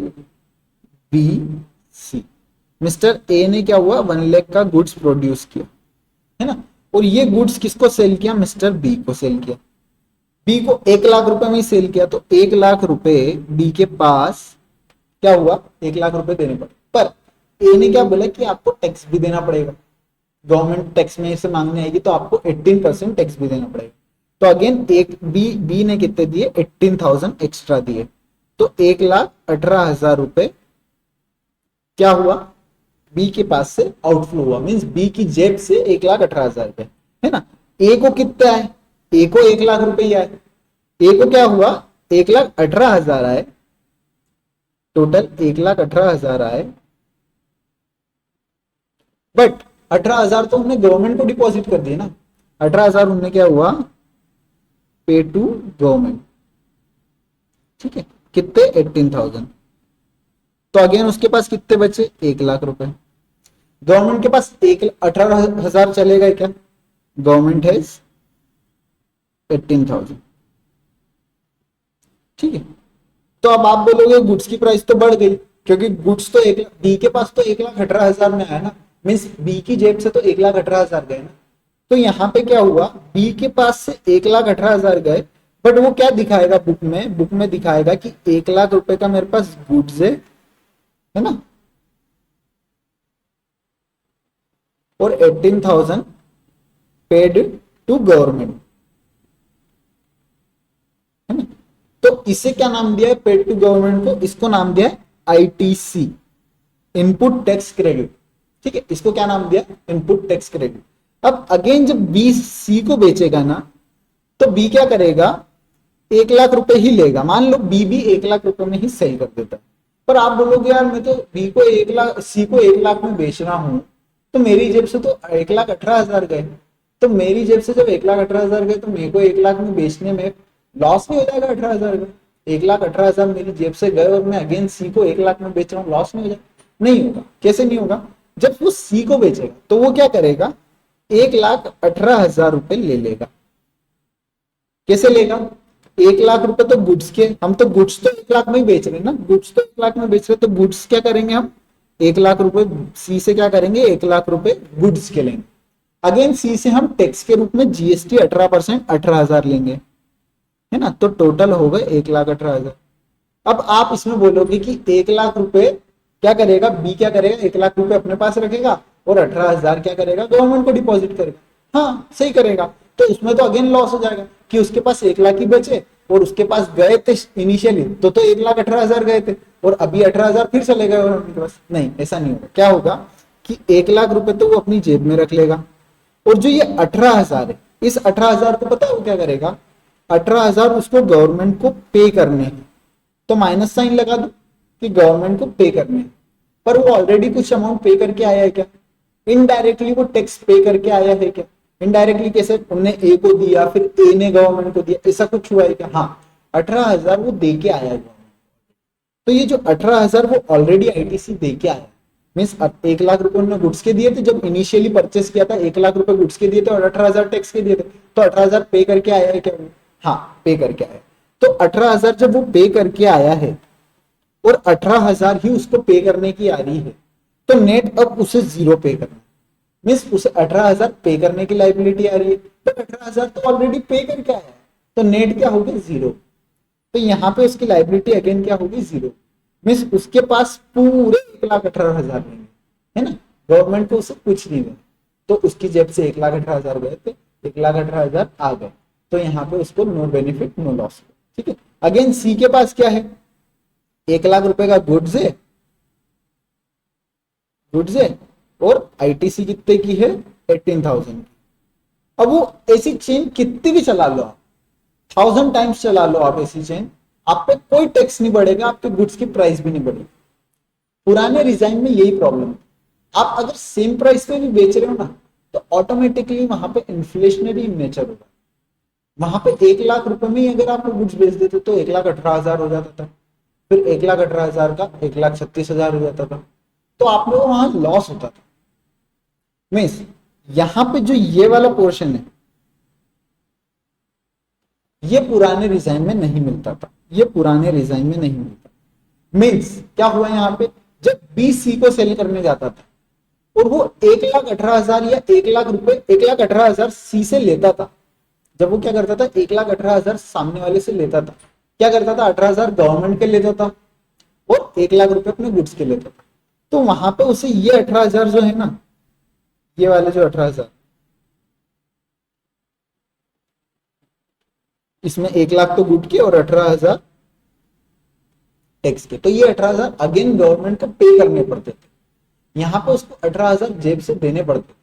B C, mister A ने क्या हुआ 1 लाख का गुड्स प्रोड्यूस किया, है ना, और ये गुड्स किसको सेल किया, मिस्टर बी को सेल किया, बी को 1 लाख रुपए में ही सेल किया, तो 1 लाख रुपए बी के पास क्या हुआ, 1 लाख रुपए देने पड़े। पर ए ने क्या बोला कि आपको टैक्स भी देना पड़ेगा, गवर्नमेंट टैक्स में इसे मांगने आएगी तो आपको 18% टैक्स भी देना पड़ेगा। तो अगेन एक बी ने कितने दिए, 18,000 एक्स्ट्रा दिए, तो 1,18,000 रुपए क्या हुआ, बी के पास से आउटफ्लो हुआ, मींस बी की जेब से 1,18,000 रुपए, है ना। ए को कितना है, ए को 1 लाख रुपए ही आए, ए को क्या हुआ 1,18,000 आए, टोटल 1,18,000 आए, बट 18,000 तो हमने गवर्नमेंट को डिपॉजिट कर दिए ना, 18,000 हमने क्या हुआ पे टू गवर्नमेंट, ठीक है, कितने 18,000, तो अगेन उसके पास कितने बचे 1 लाख रुपए, गवर्नमेंट के पास 18,000 चलेगा क्या, गवर्नमेंट है 18,000, ठीक है। तो अब आप बोलोगे गुड्स की प्राइस तो बढ़ गई, क्योंकि गुड्स तो बी के पास तो 1,18,000 में आया ना, मीन्स बी की जेब से तो 1,18,000 गए ना। तो यहाँ पे क्या हुआ, बी के पास से 1,18,000 गए, बट वो क्या दिखाएगा बुक में, बुक में दिखाएगा कि 1 लाख रुपए का मेरे पास गुड्स है ना, और 18,000 पेड टू गवर्नमेंट, है ना। तो इसे क्या नाम दिया है, पेड टू गवर्नमेंट को, इसको नाम दिया है आईटीसी, इनपुट टैक्स क्रेडिट, ठीक है, इसको क्या नाम दिया, इनपुट टैक्स क्रेडिट। अब अगेन जब बी सी को बेचेगा ना, तो बी क्या करेगा, 1 लाख रुपए ही लेगा, मान लो बी भी 1 लाख रुपए में ही सेल कर देता है, पर आप बोलोगे यार मैं तो बी को 1 लाख, सी को 1 लाख में बेच रहा हूं, तो मेरी जेब से तो 1,18,000 गए, तो मेरी जेब से जब 1,18,000 गए तो मेरे को 1 लाख में बेचने में लॉस नहीं हो जाएगा, 18,000 का 1,18,000 मेरी जेब से गए और मैं अगेन सी को 1 लाख में बेच रहा हूँ, लॉस नहीं हो जाएगा, नहीं होगा। कैसे नहीं होगा, जब वो सी को बेचेगा तो वो क्या करेगा, 1,18,000 रुपए ले लेगा। कैसे लेगा, 1 लाख रुपए तो गुड्स के, हम तो गुड्स तो 1 लाख में ही बेच रहे हैं ना, गुड्स तो 1 लाख में बेच रहे, तो गुड्स क्या करेंगे हम, 1 लाख रुपए सी से क्या करेंगे, 1 लाख रुपए गुड्स के लेंगे। अगेन सी से हम टैक्स के रूप में जीएसटी 18% 18,000 लेंगे, है ना, तो टोटल हो गए 1,18,000। अब आप इसमें बोलोगे कि 1 लाख रुपए क्या करेगा, बी क्या करेगा, 1 लाख रुपए अपने पास रखेगा और 18,000 क्या करेगा, गवर्नमेंट को डिपॉजिट करेगा। हाँ सही करेगा। तो इसमें तो अगेन लॉस हो जाएगा कि उसके पास 1 लाख ही बचे और उसके पास गए थे इनिशियली तो 1,18,000 गए थे और अभी 18,000 फिर चले गए गवर्नमेंट के पास। नहीं, ऐसा नहीं होगा। क्या होगा कि 1 लाख रुपए तो वो अपनी जेब में रख लेगा और जो ये 18,000 है, इस 18,000 को पता है वो क्या करेगा, 18,000 उसको गवर्नमेंट को पे करने हैं। तो माइनस साइन लगा दो कि गवर्नमेंट को पे करने हैं, पर वो ऑलरेडी कुछ अमाउंट पे करके आया है क्या, इनडायरेक्टली वो टैक्स पे करके आया है क्या, इनडायरेक्टली कैसे, उनने ए को दिया फिर ए ने गवर्नमेंट को दिया, ऐसा कुछ हुआ है क्या, हाँ 18,000 वो दे के आया है। तो ये जो 18,000 वो ऑलरेडी आईटीसी दे के आया, मीन्स 1 लाख रुपए उन्होंने गुड्स के दिए थे जब इनिशियली परचेस किया था, 1 लाख रुपए गुड्स के दिए थे और 18,000 टैक्स के दिए थे, तो 18,000 पे करके आया है क्या, हाँ पे करके आया। तो 18,000 जब वो पे करके आया है और 18,000 ही उसको पे करने की आ रही है, तो नेट अब उसे जीरो पे करना, मीन्स उसे 18,000 पे करने की लाइबिलिटी आ रही है, तो 18,000 तो ऑलरेडी पे करके आया है, तो नेट क्या होगी, जीरो। तो यहाँ पे उसकी लाइबिलिटी अगेन क्या होगी, जीरो। मीन्स उसके पास पूरे 1,18,000 नहीं है ना, गवर्नमेंट को उसे कुछ नहीं देना, तो उसकी जेब से 1,18,000 गए थे, 1,18,000 आ गए, तो यहाँ पे उसको नो बेनिफिट नो लॉस। ठीक है, अगेन सी के पास क्या है, 1 लाख रुपए का गुड्स है, गुड्स है और आईटीसी कितने की है, 18,000 की। अब वो ऐसी चेन कितनी भी चला लो आप, 1,000 टाइम्स चला लो आप ऐसी चेन, आप पे कोई टैक्स नहीं बढ़ेगा, आपके गुड्स की प्राइस भी नहीं बढ़ेगी। पुराने डिजाइन में यही प्रॉब्लम, आप अगर सेम प्राइस पे भी बेच रहे हो ना तो ऑटोमेटिकली वहां पे इन्फ्लेशनरी नेचर होगा। वहां पे 1 लाख रुपए में ही अगर आप गुड्स बेच देते तो 1,18,000 हो जाता था, फिर 1,18,000 का 1,36,000 हो जाता था, तो आप लोगों को वहां लॉस होता था। मीन्स यहाँ पे जो ये वाला पोर्शन है ये पुराने डिजाइन में नहीं मिलता था, ये पुराने डिजाइन में नहीं मिलता। मीन्स क्या हुआ यहाँ पे, जब बी सी को सेल करने जाता था और वो 1,18,000 या 1 लाख रुपए, 1,18,000 सी से लेता था, जब वो क्या करता था 1,18,000 सामने वाले से लेता था, क्या करता था 18,000 गवर्नमेंट के लेता था और 1 लाख रुपए अपने गुड्स के लेता था। तो वहां पे उसे ये 18,000 जो है ना, ये वाले जो 18,000, इसमें 1 लाख तो गुड के और 18,000 टैक्स के, तो ये 18,000 अगेन गवर्नमेंट को पे करने पड़ते थे, यहाँ पे उसको 18,000 जेब से देने पड़ते,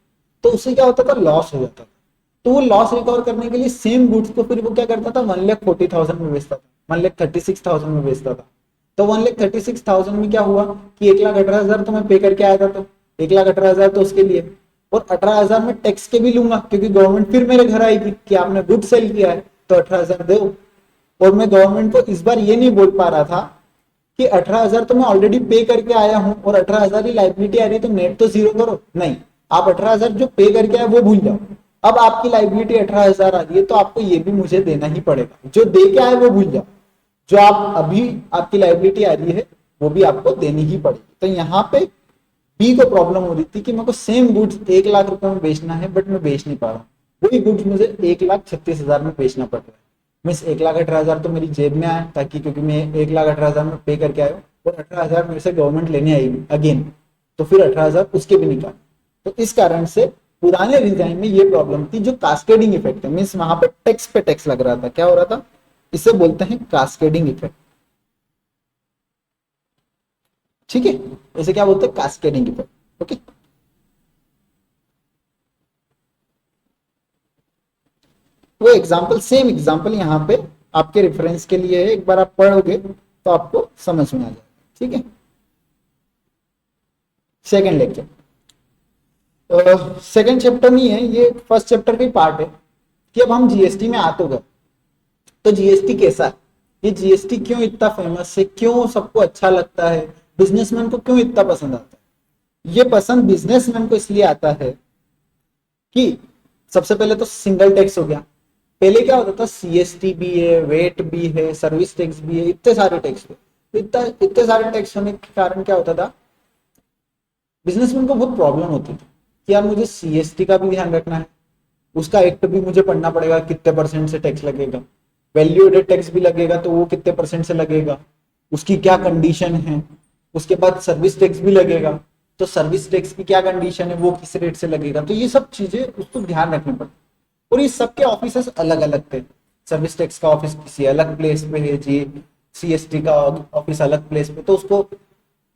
तो उससे क्या होता था, लॉस हो जाता था। तो वो लॉस रिकवर करने के लिए सेम गुड्स को फिर वो क्या करता था, 1,40,000 में बेचता था, 1,36,000 में बेचता था। तो 1,36,000 में क्या हुआ कि 1,18,000 तो मैं पे करके आया था, तो 1,18,000 तो उसके लिए, और 18,000 में टैक्स के भी लूंगा क्योंकि गवर्नमेंट फिर मेरे घर आएगी कि आपने गुड सेल किया है तो 18,000 दो। और मैं गवर्नमेंट को इस बार ये नहीं बोल पा रहा था कि 18,000 तो मैं ऑलरेडी पे करके आया हूं और 18,000 ही लाइबिलिटी आ रही है तो नेट तो जीरो करो, नहीं, आप 18,000 जो पे करके आए वो भूल जाओ, अब आपकी लाइबिलिटी 18,000 आ रही है तो आपको ये भी मुझे देना ही पड़ेगा, जो दे के आए वो भूल जाओ, जो आप अभी आपकी लाइबिलिटी आ रही है वो भी आपको देनी ही पड़ेगी। तो यहाँ पे बी को प्रॉब्लम हो रही थी कि मेरे को सेम गुड्स 1 लाख रुपए में बेचना है बट मैं बेच नहीं पा रहा हूँ, वही गुड्स मुझे 1,36,000 में बेचना पड़ रहा है। मीन्स 1,18,000 तो मेरी जेब में आया ताकि, क्योंकि मैं 1,18,000 में पे करके आया हूँ और 18,000 मेरे से गवर्नमेंट लेने आएगी अगेन, तो फिर 18,000 उसके भी निकाल। तो इस कारण से पुराने डिजाइन में ये प्रॉब्लम थी जो कास्केडिंग इफेक्ट है, मीन्स वहां पे टैक्स लग रहा था, क्या हो रहा था, इसे बोलते हैं कास्केडिंग इफेक्ट। ठीक है, इसे क्या बोलते हैं, कास्केडिंग इफेक्ट। ओके, वो एग्जाम्पल, सेम एग्जाम्पल यहाँ पे आपके रेफरेंस के लिए है, एक बार आप पढ़ोगे तो आपको समझ में आ जाएगा। ठीक है, सेकेंड लेक्चर, सेकेंड चैप्टर नहीं है ये, फर्स्ट चैप्टर का ही पार्ट है कि अब हम जीएसटी में आ तो गए, तो जीएसटी कैसा है, ये जीएसटी क्यों इतना फेमस है, क्यों सबको अच्छा लगता है, बिजनेसमैन को क्यों इतना पसंद आता है। ये पसंद बिजनेसमैन को इसलिए आता है कि सबसे पहले तो सिंगल टैक्स हो गया, पहले क्या होता था सीएसटी भी है, वेट भी है, सर्विस टैक्स भी है, इतने सारे टैक्स थे, इतने सारे टैक्स होने के कारण क्या होता था, बिजनेसमैन को बहुत प्रॉब्लम होती थी कि यार मुझे सीएसटी का भी ध्यान रखना है, उसका एक्ट भी मुझे पढ़ना पड़ेगा कितने परसेंट से टैक्स लगेगा, वैल्यू एडेड टैक्स भी लगेगा तो वो कितने परसेंट से लगेगा, उसकी क्या कंडीशन है, उसके बाद सर्विस टैक्स भी लगेगा, तो सर्विस टैक्स की क्या कंडीशन है, वो किस रेट से लगेगा, तो ये सब चीजें उसको ध्यान रखने पड़ती। और ये सबके ऑफिस अलग अलग थे। सर्विस टैक्स का ऑफिस किसी अलग प्लेस पे है जी, CST का ऑफिस अलग प्लेस पे, तो उसको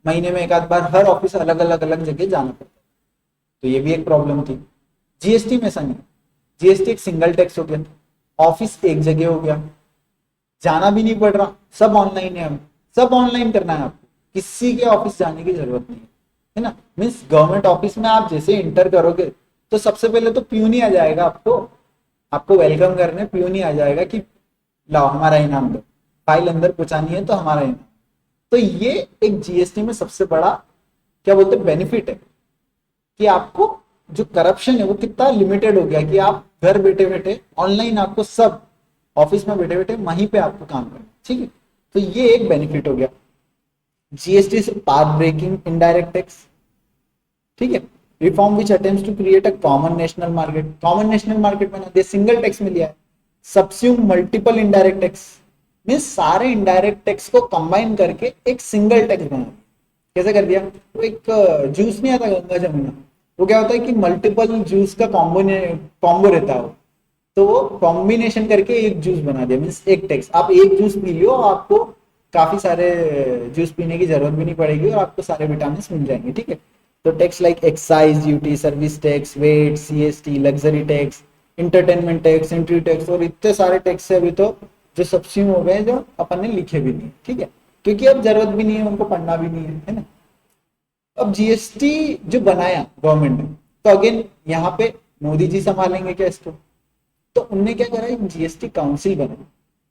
महीने में एक आध बार हर ऑफिस अलग जगह जाना पड़ता। तो ये भी एक प्रॉब्लम थी। GST में ऐसा नहीं, GST एक सिंगल टैक्स हो गया, ऑफिस एक जगह हो गया, जाना भी नहीं पड़ रहा, सब ऑनलाइन है, अब सब ऑनलाइन करना है आपको, किसी के ऑफिस जाने की जरूरत नहीं है ना। मीन्स गवर्नमेंट ऑफिस में आप जैसे इंटर करोगे तो सबसे पहले तो प्यून ही आ जाएगा, आपको आपको वेलकम करने प्यून ही आ जाएगा कि लाओ हमारा इनाम दो, फाइल अंदर पहुंचानी है तो हमारा इनाम। तो ये एक GST में सबसे बड़ा क्या बोलते हैं बेनिफिट है कि आपको जो करप्शन है वो कितना लिमिटेड हो गया कि आप घर बैठे बैठे ऑनलाइन आपको सब ऑफिस में बैठे बैठे वहीं पे आपको काम करना, ठीक है। तो ये एक बेनिफिट हो गया GST से पाथ ब्रेकिंग इनडायरेक्ट टैक्स, ठीक है। Reform which attempts to create a common national market, common national market बना दिया, सिंगल टैक्स में लिया है। Subsume multiple indirect tax, means सारे इनडायरेक्ट टैक्स को कंबाइन करके एक सिंगल टैक्स बना दिया। कैसे कर दिया, वो एक जूस नहीं आता गंगा जमुना, वो क्या होता है कि मल्टीपल जूस का कॉम्बो रहता है, तो वो कॉम्बिनेशन करके एक जूस बना दिया, मीन्स एक टैक्स। आप एक जूस पी लियो, आपको काफी सारे जूस पीने की जरूरत भी नहीं पड़ेगी और आपको सारे विटामिन मिल जाएंगे, ठीक है। तो tax like excise duty, service tax, VAT, CST, luxury tax, entertainment tax, entry tax, और इतने सारे टैक्स है अभी तो जो सब्सिडी हो गए जो अपन ने लिखे भी नहीं, ठीक है, क्योंकि अब जरूरत भी नहीं है, उनको पढ़ना भी नहीं है ना। अब GST जो बनाया गवर्नमेंट ने, तो अगेन यहाँ पे मोदी जी संभालेंगे क्या इसको, तो उनने क्या करा, एक GST काउंसिल बनाया।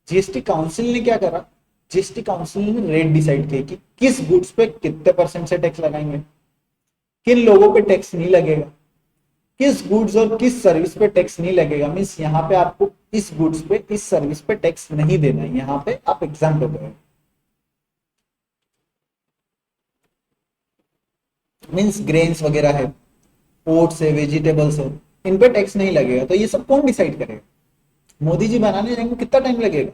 GST काउंसिल ने क्या करा, GST काउंसिल ने रेट डिसाइड किया कि किस गुड्स पे कितने % से टैक्स लगाएंगे, किन लोगों पे टैक्स नहीं लगेगा, किस गुड्स और किस सर्विस पे टैक्स नहीं लगेगा। मीन्स यहाँ पे आपको इस गुड्स पे इस सर्विस पे टैक्स नहीं देना है, यहाँ पे आप एग्जाम हो गए। मीन्स ग्रेन्स वगैरह है, ओट्स है, वेजिटेबल्स है, इन पे टैक्स नहीं लगेगा। तो ये सब कौन डिसाइड करेगा, मोदी जी बनाने जाएंगे, कितना टाइम लगेगा,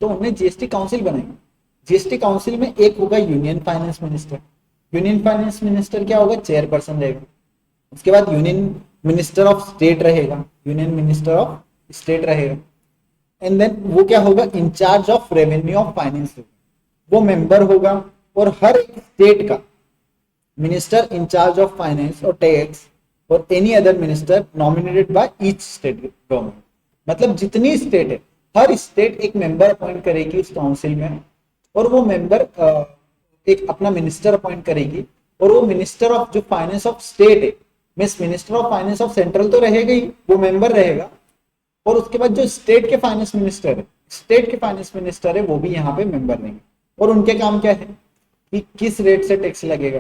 तो उन्होंने GST काउंसिल बनाई। GST काउंसिल में एक होगा union finance minister, union finance minister क्या होगा, चेयरपर्सन रहेगा। उसके बाद यूनियन मिनिस्टर ऑफ स्टेट रहेगा, यूनियन मिनिस्टर ऑफ स्टेट रहेगा। एंड देन वो क्या होगा, in charge of revenue of finance, वो मेंबर होगा। और हर एक स्टेट का मिनिस्टर इंचार्ज ऑफ फाइनेंस और टैक्स और any other minister nominated by each state government, मतलब जितनी स्टेट है हर स्टेट एक मेंबर अपॉइंट करेगी उस काउंसिल में, और वो मेंबर एक अपना मिनिस्टर अपॉइंट करेगी। और वो मिनिस्टर ऑफ जो फाइनेंस ऑफ स्टेट है, means minister of finance of central तो रहेगा ही, वो मेंबर रहेगा। और उसके बाद जो स्टेट के फाइनेंस मिनिस्टर है, स्टेट के फाइनेंस मिनिस्टर है, वो भी यहाँ पे मेंबर रहेंगे। और उनके काम क्या है कि किस रेट से टैक्स लगेगा,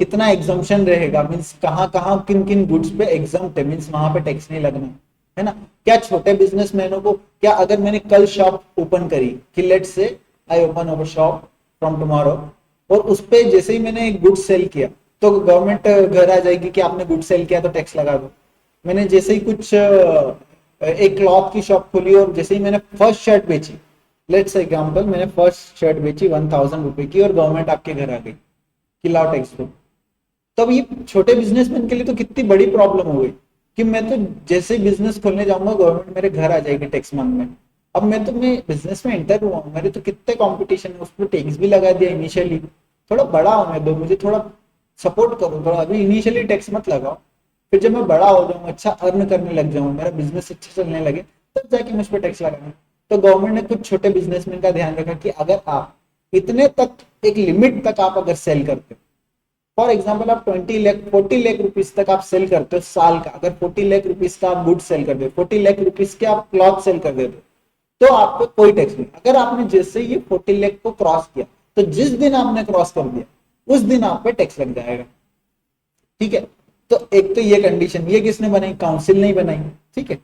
कितना एग्जाम्पशन रहेगा, मीन्स कहाँ कहाँ किन किन गुड्स पे एग्जाम्प्ट है, मीन्स वहां पे टैक्स नहीं लगना है ना। क्या छोटे बिजनेसमैनों को, क्या अगर मैंने कल शॉप ओपन करी कि लेट से I open our shop from tomorrow, और उस पे जैसे ही मैंने एक गुड सेल किया तो गवर्नमेंट घर आ जाएगी कि आपने गुड सेल किया तो टैक्स लगा दो। मैंने जैसे ही कुछ एक क्लॉथ की शॉप खोली और जैसे ही मैंने फर्स्ट शर्ट बेची, लेट्स एग्जांपल मैंने फर्स्ट शर्ट बेची 1000 रुपए की और गवर्नमेंट आपके घर आ गई कि लाओ टैक्स दो, तब ये छोटे बिजनेसमैन के लिए तो कितनी बड़ी प्रॉब्लम हो गई कि मैं तो जैसे ही बिजनेस खोलने जाऊंगा गवर्नमेंट मेरे घर आ जाएगी टैक्स मांगने। अब मैं बिजनेस में एंटर हुआ हूँ, मेरे तो कितने कंपटीशन है, उस पर टैक्स भी लगा दिया इनिशियली। थोड़ा बड़ा हूँ मैं, दो मुझे थोड़ा सपोर्ट करो, थोड़ा अभी इनिशियली टैक्स मत लगाओ, फिर जब मैं बड़ा हो जाऊँ, अच्छा अर्न करने लग जाऊँ, मेरा बिजनेस अच्छा चलने लगे, तब जाके मुझ पर टैक्स लगाना। तो गवर्नमेंट ने कुछ छोटे बिजनेसमैन का ध्यान रखा कि अगर आप इतने तक, एक लिमिट तक आप अगर सेल करते हो, फॉर एग्जाम्पल आप 40 लाख रुपीज तक आप सेल करते हो साल का, अगर 40 लाख रुपीज का आप गुड सेल कर दे, 40 लाख रुपीज के आप क्लॉथ सेल कर देते, तो आप पे कोई टैक्स नहीं। अगर आपने जैसे ये 40 लाख को क्रॉस किया, तो जिस दिन आपने क्रॉस कर दिया उस दिन आप पे टैक्स लग जाएगा, ठीक है। तो एक तो ये कंडीशन, ये किसने बनाई, काउंसिल ने बनाई, ठीक है।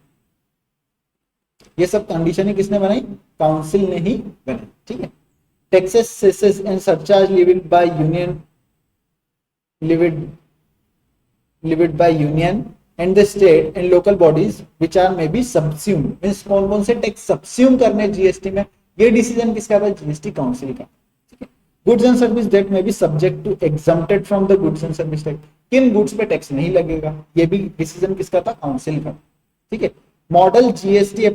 ये सब कंडीशन किसने बनाई, काउंसिल ने ही बनाई, ठीक है। Taxes, सेसेस and surcharge levied by union, levied by union and the state and local bodies which are may be subsumed, means कौन कौन से टैक्स सबस्यूम करने जीएसटी में, ये डिसीजन किसका था? जीएसटी काउंसिल का। ठीक है, goods and service that may be subject to exempted from the goods and service tax, किन गुड्स पे टैक्स नहीं लगेगा, ये भी डिसीजन किसका था? काउंसिल का। ठीक है, model GST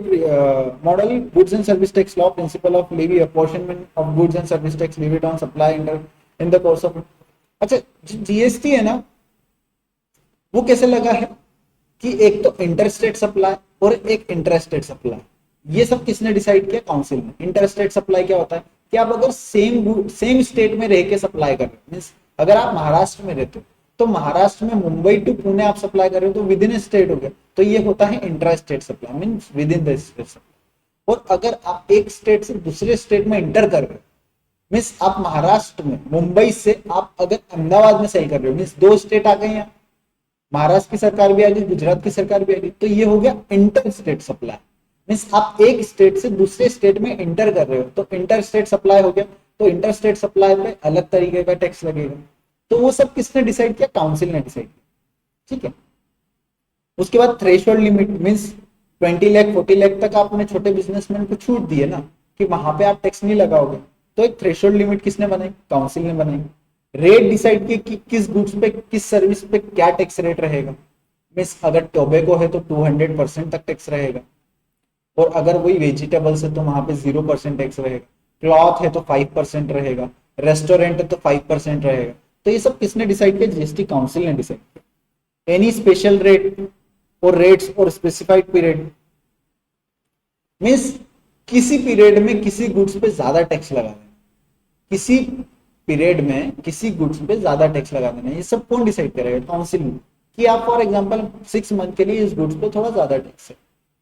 model goods and service tax law principle of levy apportionment of goods and service tax levied on supply in the course of. अच्छा, जीएसटी है ना, वो कैसे लगा है कि एक तो इंटरस्टेट सप्लाई और एक इंट्रास्टेट सप्लाई, ये सब किसने डिसाइड किया? काउंसिल ने। इंटरस्टेट सप्लाई क्या होता है कि आप अगर सेम स्टेट में रह के सप्लाई कर रहे हो, मींस अगर आप महाराष्ट्र में रहते हो तो महाराष्ट्र में मुंबई टू पुणे आप सप्लाई कर रहे हो तो विद इन स्टेट हो गया, तो ये होता है intra state supply, means with in the state supply. और अगर आप एक स्टेट से दूसरे स्टेट में इंटर कर रहे हो, मींस आप महाराष्ट्र में मुंबई से आप अगर अहमदाबाद में सेल कर रहे हो, मींस दो स्टेट आ गए यहाँ, महाराष्ट्र की सरकार भी आ गई, गुजरात की सरकार भी आ गई, तो ये हो गया इंटर स्टेट सप्लाई। मींस आप एक स्टेट से दूसरे स्टेट में इंटर कर रहे हो तो इंटर स्टेट सप्लाई हो गया, तो इंटर स्टेट सप्लाई पे अलग तरीके का टैक्स लगेगा। तो वो सब किसने डिसाइड किया? काउंसिल ने डिसाइड किया। ठीक है, उसके बाद threshold limit, means 20 lakh 40 lakh तक आपने छोटे बिजनेसमैन को छूट दी है ना कि वहां पे आप टैक्स नहीं लगाओगे, तो एक थ्रेशोल्ड लिमिट किसने बनाई? काउंसिल ने बनाई। रेट डिसाइड किए कि किस गुड्स पे किस सर्विस पे क्या टैक्स रेट रहेगा, मींस अगर टोबैको है तो 200% तक टैक्स रहेगा, और अगर वही वेजिटेबल्स है तो वहां पे 0% टैक्स रहेगा, क्लॉथ है तो 5% रहेगा, रेस्टोरेंट है तो 5% रहेगा। तो ये सब किसने डिसाइड किया? जीएसटी काउंसिल ने डिसाइड किया। एनी स्पेशल रेट और रेट्स और स्पेसिफाइड पीरियड, मींस किसी पीरियड में किसी गुड्स पे ज्यादा टैक्स लगा देना, किसी पीरियड में किसी गुड्स पे ज्यादा टैक्स लगा देना, ये सब कौन डिसाइड करेगा? काउंसिल में। कि आप फॉर एग्जांपल 6 मंथ के लिए इस गुड्स पे थोड़ा ज्यादा टैक्स है,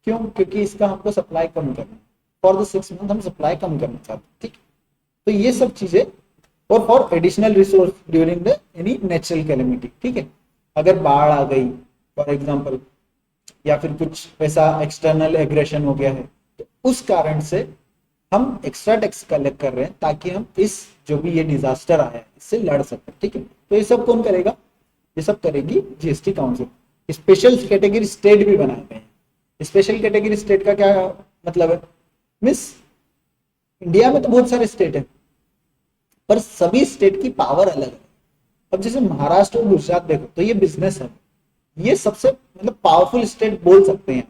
क्यों? क्योंकि इसका हमको सप्लाई कम करना है, फॉर द 6 मंथ हम सप्लाई कम करना चाहते हैं। ठीक, तो ये सब चीजें, और for additional resource during the any natural calamity. ठीक है, अगर बाढ़ आ गई फॉर एग्जांपल, या फिर कुछ ऐसा एक्सटर्नल एग्रेशन हो गया है, तो उस कारण से हम एक्स्ट्रा टैक्स कलेक्ट कर रहे हैं ताकि हम इस जो भी ये डिजास्टर आया है इससे लड़ सकते हैं। ठीक है, तो ये सब कौन करेगा? ये सब करेगी GST council. Special category state भी बनाए गए हैं। स्पेशल कैटेगरी स्टेट का क्या मतलब है? मिस इंडिया में तो बहुत सारे स्टेट है, पर सभी स्टेट की पावर अलग है। अब जैसे महाराष्ट्र और गुजरात देखो तो ये बिजनेस है, ये सबसे मतलब पावरफुल स्टेट बोल सकते हैं।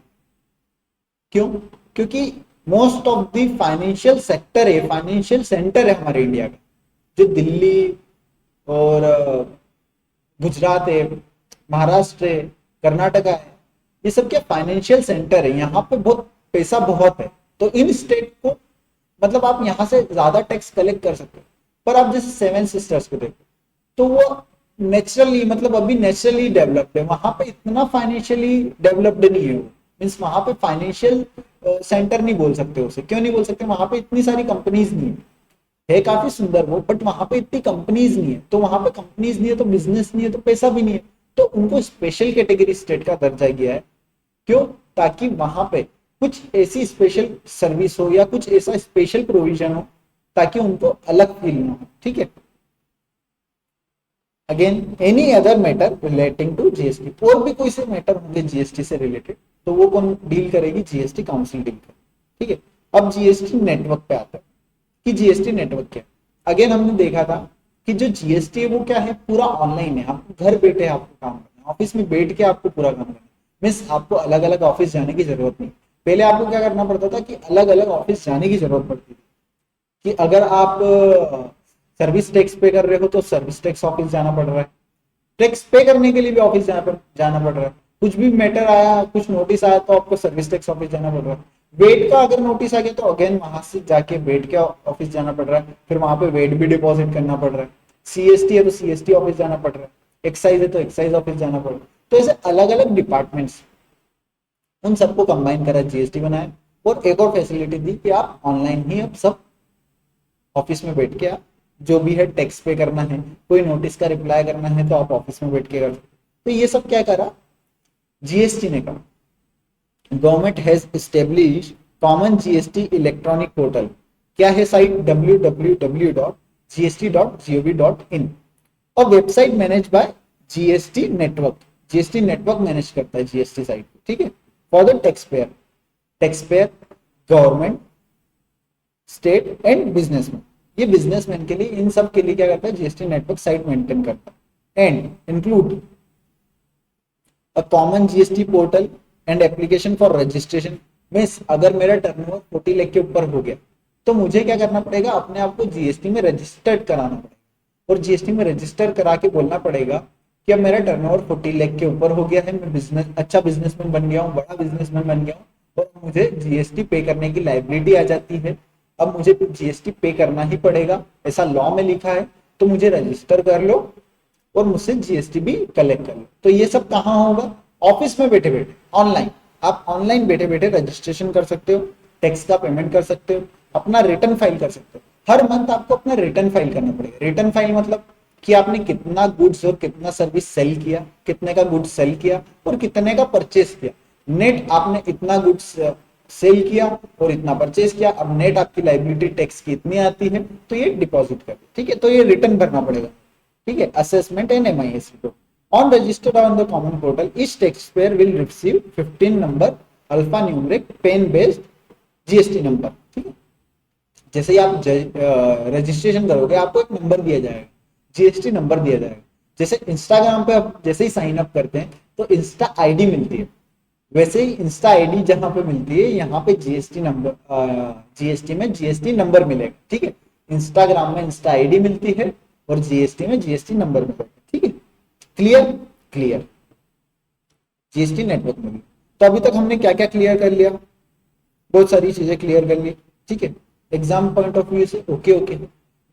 क्यों? क्योंकि most of the financial sector है, फाइनेंशियल सेंटर है हमारे इंडिया का, जो दिल्ली और गुजरात है, महाराष्ट्र है, कर्नाटका है, ये सब क्या फाइनेंशियल सेंटर है, यहाँ पे बहुत पैसा बहुत है। तो इन स्टेट को मतलब आप यहाँ से ज्यादा टैक्स कलेक्ट कर सकते हो। पर आप जैसे 7 सिस्टर्स को देखो तो वो नेचुरली मतलब अभी नेचुरली डेवलप्ड है, वहां पे इतना फाइनेंशियली डेवलप्ड नहीं है, मीन्स वहां पे फाइनेंशियल सेंटर नहीं बोल सकते उसे। क्यों नहीं बोल सकते? वहां पे इतनी सारी कंपनीज नहीं है काफी सुंदर वो, बट वहां पे इतनी कंपनीज नहीं है। तो वहां पे कंपनीज नहीं है तो बिजनेस नहीं है तो पैसा भी नहीं है, तो उनको स्पेशल कैटेगरी स्टेट का दर्जा गया है। क्यों? ताकि वहां पे कुछ ऐसी स्पेशल सर्विस हो या कुछ ऐसा स्पेशल प्रोविजन हो ताकि उनको अलग फील ना हो। ठीक है, again any other matter relating to GST, और भी कोई से मैटर होंगे जीएसटी से रिलेटेड तो वो कौन डील करेगी? जीएसटी काउंसिल डील करेगी। ठीक है, अब जीएसटी नेटवर्क पे आता है कि जीएसटी नेटवर्क क्या है। अगेन हमने देखा था कि जो जीएसटी है वो क्या है? पूरा ऑनलाइन है, आपको घर बैठे आपको काम करना है, ऑफिस में बैठ के आपको पूरा काम करना है, मीन्स आपको अलग अलग ऑफिस जाने की जरूरत नहीं। पहले आपको क्या करना पड़ता था कि अलग अलग ऑफिस जाने की जरूरत पड़ती थी, कि अगर आप सर्विस टैक्स पे कर रहे हो तो सर्विस टैक्स ऑफिस जाना पड़ रहा है, टैक्स पे करने के लिए भी ऑफिस जाना पड़ रहा है, कुछ भी मैटर आया कुछ नोटिस आया तो आपको सर्विस टैक्स ऑफिस जाना पड़ रहा है, वेट का अगर नोटिस आ गया तो अगेन वहां से जाके वेट के ऑफिस जाना पड़ रहा है, फिर वहां पे वेट भी डिपॉजिट करना पड़ रहा है, सीएसटी है तो सीएसटी ऑफिस जाना पड़ रहा है, एक्साइज है तो एक्साइज ऑफिस जाना पड़ रहा है। तो ऐसे अलग अलग डिपार्टमेंट्स, उन सबको कंबाइन करा जीएसटी बनाया, और एक और फैसिलिटी दी कि आप ऑनलाइन ही अब सब ऑफिस में बैठ के आप जो भी है टैक्स पे करना है, कोई नोटिस का रिप्लाई करना है तो आप ऑफिस में बैठ के कर सकते। तो ये सब क्या करा? जीएसटी ने कहा government has establish common GST electronic portal. क्या है साइट? www.gst.gov.in और website manage by GST network. GST network manage करता है जीएसटी साइट, ठीक है, for the tax payer, government, state and businessman. ये बिजनेसमैन के लिए, इन सब के लिए क्या करता है, जीएसटी नेटवर्क साइट मेंटेन करता है। And include a common GST portal and application for registration. Means अगर मेरा टर्नओवर 40 लाख के ऊपर हो गया तो मुझे क्या करना पड़ेगा, अपने आप को जीएसटी में रजिस्टर्ड कराना पड़ेगा, और जीएसटी में रजिस्टर करा के बोलना पड़ेगा कि अब मेरा टर्नओवर 40 लाख के ऊपर हो गया है, मैं अच्छा बिजनेसमैन बन गया हूँ, बड़ा बिजनेसमैन बन गया हूँ, और मुझे जीएसटी पे करने की लायबिलिटी आ जाती है। अब मुझे जीएसटी पे करना ही पड़ेगा, ऐसा लॉ में लिखा है, तो मुझे रजिस्टर कर लो और मुझसे जीएसटी भी कलेक्ट कर लो। तो ये सब कहाँ होगा, ऑफिस में बैठे बैठे ऑनलाइन। आप ऑनलाइन बैठे बैठे रजिस्ट्रेशन कर सकते हो, टैक्स का पेमेंट कर सकते हो, अपना रिटर्न फाइल कर सकते हो। हर मंथ आपको अपना रिटर्न फाइल करना पड़ेगा। रिटर्न फाइल मतलब कि आपने कितना गुड्स और कितना सर्विस सेल किया, कितने का गुड्स सेल किया और कितने का परचेस किया। नेट आपने इतना गुड्स सेल किया और इतना परचेस किया, अब नेट आपकी लायबिलिटी टैक्स की इतनी आती है, तो ये डिपॉजिट कर, ठीक है, तो ये रिटर्न भरना पड़ेगा, ठीक है, assessment and MIS report. On registered on the common portal, each taxpayer will receive 15 number alphanumeric pen based GST number, ठीक है। जैसे ही आप रजिस्ट्रेशन करोगे आपको एक नंबर दिया जाएगा, जीएसटी नंबर दिया जाएगा। जैसे इंस्टाग्राम पे आप जैसे ही साइन अप करते हैं तो इंस्टा आईडी मिलती है, वैसे ही इंस्टा आईडी जहां पे मिलती है यहाँ पे जीएसटी नंबर, जीएसटी में जीएसटी नंबर मिलेगा, ठीक है। इंस्टाग्राम में इंस्टा आईडी मिलती है और जीएसटी में जीएसटी नंबर मिलेगा, ठीक है। क्लियर, क्लियर जीएसटी नेटवर्क में भी। तो अभी तक हमने क्या क्या क्लियर कर लिया, बहुत सारी चीजें क्लियर कर ली, ठीक है। एग्जाम पॉइंट ऑफ व्यू से ओके ओके,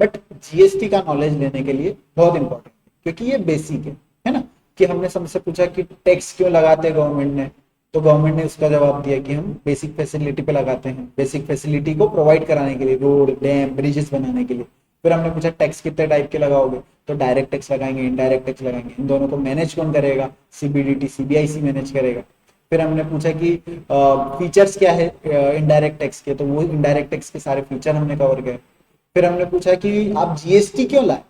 बट जीएसटी का नॉलेज लेने के लिए बहुत इंपॉर्टेंट है, क्योंकि ये बेसिक है ना। कि हमने सबसे पूछा कि टैक्स क्यों लगाते हैं गवर्नमेंट ने, तो गवर्नमेंट ने उसका जवाब दिया कि हम बेसिक फैसिलिटी पे लगाते हैं, बेसिक फैसिलिटी को प्रोवाइड कराने के लिए, रोड डैम ब्रिजेस बनाने के लिए। फिर हमने पूछा टैक्स कितने टाइप के लगाओगे, तो डायरेक्ट टैक्स लगाएंगे, इनडायरेक्ट टैक्स लगाएंगे, इन दोनों को मैनेज कौन करेगा, सीबीडीटी सीबीआईसी मैनेज करेगा। फिर हमने पूछा कि फीचर्स क्या है इनडायरेक्ट टैक्स के, तो वो इनडायरेक्ट टैक्स के सारे फीचर हमने कवर किए। फिर हमने पूछा कि आप जीएसटी क्यों लाए,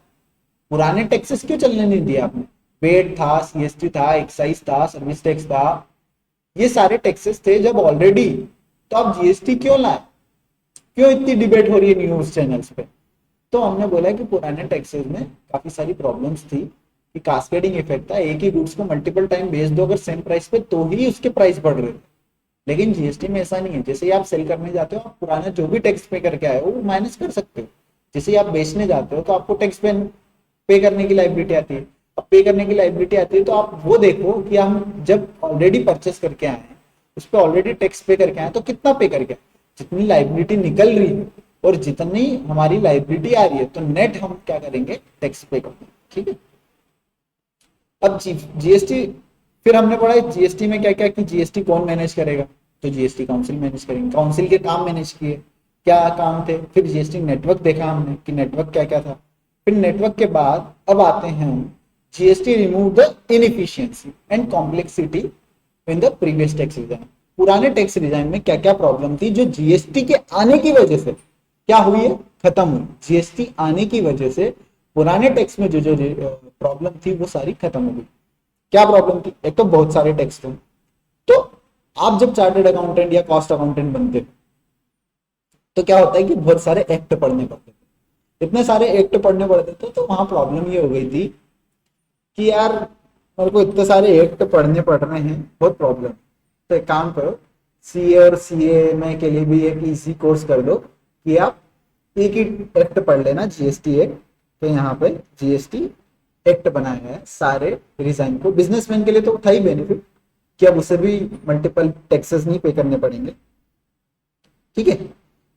पुराने टैक्सेस क्यों चलने नहीं दिए आपने, वेट था, सीएसटी था, एक्साइज था, सर्विस टैक्स था, ये सारे टैक्सेस थे जब ऑलरेडी, तो आप जीएसटी क्यों लाए, क्यों इतनी डिबेट हो रही है न्यूज चैनल्स पे। तो हमने बोला कि पुराने टैक्सेस में काफी सारी प्रॉब्लम्स थी, कि कास्केडिंग इफेक्ट था, एक ही गुड्स को मल्टीपल टाइम बेच दो अगर सेम प्राइस पे तो ही उसके प्राइस बढ़ रहे थे। लेकिन जीएसटी में ऐसा नहीं है, जैसे ही आप सेल करने जाते हो आप पुराना जो भी टैक्स पे करके आए हो वो माइनस कर सकते हो। जैसे ही आप बेचने जाते हो तो आपको टैक्स पे करने की लायबिलिटी आती है। अब पे करने की लायबिलिटी आती है तो आप वो देखो कि हम जब ऑलरेडी परचेस करके आए हैं, उस पर ऑलरेडी टैक्स पे करके आए तो कितना पे करके आए, जितनी लायबिलिटी निकल रही है और जितनी हमारी लायबिलिटी आ रही है, तो नेट हम क्या करेंगे, टैक्स पे करेंगे, ठीक है। अब जीएसटी, फिर हमने पढ़ा जीएसटी में क्या क्या, कि जीएसटी कौन मैनेज करेगा, तो जीएसटी काउंसिल मैनेज करेंगे। काउंसिल के काम मैनेज किए, क्या काम थे। फिर जीएसटी नेटवर्क देखा हमने कि नेटवर्क क्या क्या था। फिर नेटवर्क के बाद अब आते हैं हम, GST remove the inefficiency and complexity in the previous tax design. पुराने टैक्स डिजाइन में क्या क्या प्रॉब्लम थी जो जीएसटी के आने की वजह से क्या हुई है, खत्म हुई। जीएसटी आने की वजह से पुराने टैक्स में जो जो प्रॉब्लम थी वो सारी खत्म हो गई। क्या प्रॉब्लम थी, एक तो बहुत सारे टैक्स थे, तो आप जब चार्टर्ड अकाउंटेंट या कॉस्ट अकाउंटेंट बनते तो क्या होता है कि बहुत सारे एक्ट पढ़ने पड़ते थे। इतने सारे एक्ट पढ़ने पड़ते थे तो वहां प्रॉब्लम ये हो गई थी कि यार मेरे को इतने सारे एक्ट पढ़ने पड़ रहे हैं, बहुत प्रॉब्लम। तो एक काम करो, सीए और सीएमए के लिए भी एक इजी कोर्स कर दो कि आप एक ही एक्ट पढ़ लेना, जीएसटी एक्ट। तो यहाँ पे जीएसटी एक्ट बनाया है सारे रिजाइन को। बिजनेसमैन के लिए तो था ही बेनिफिट कि अब उसे भी मल्टीपल टैक्सेस नहीं पे करने पड़ेंगे, ठीक है।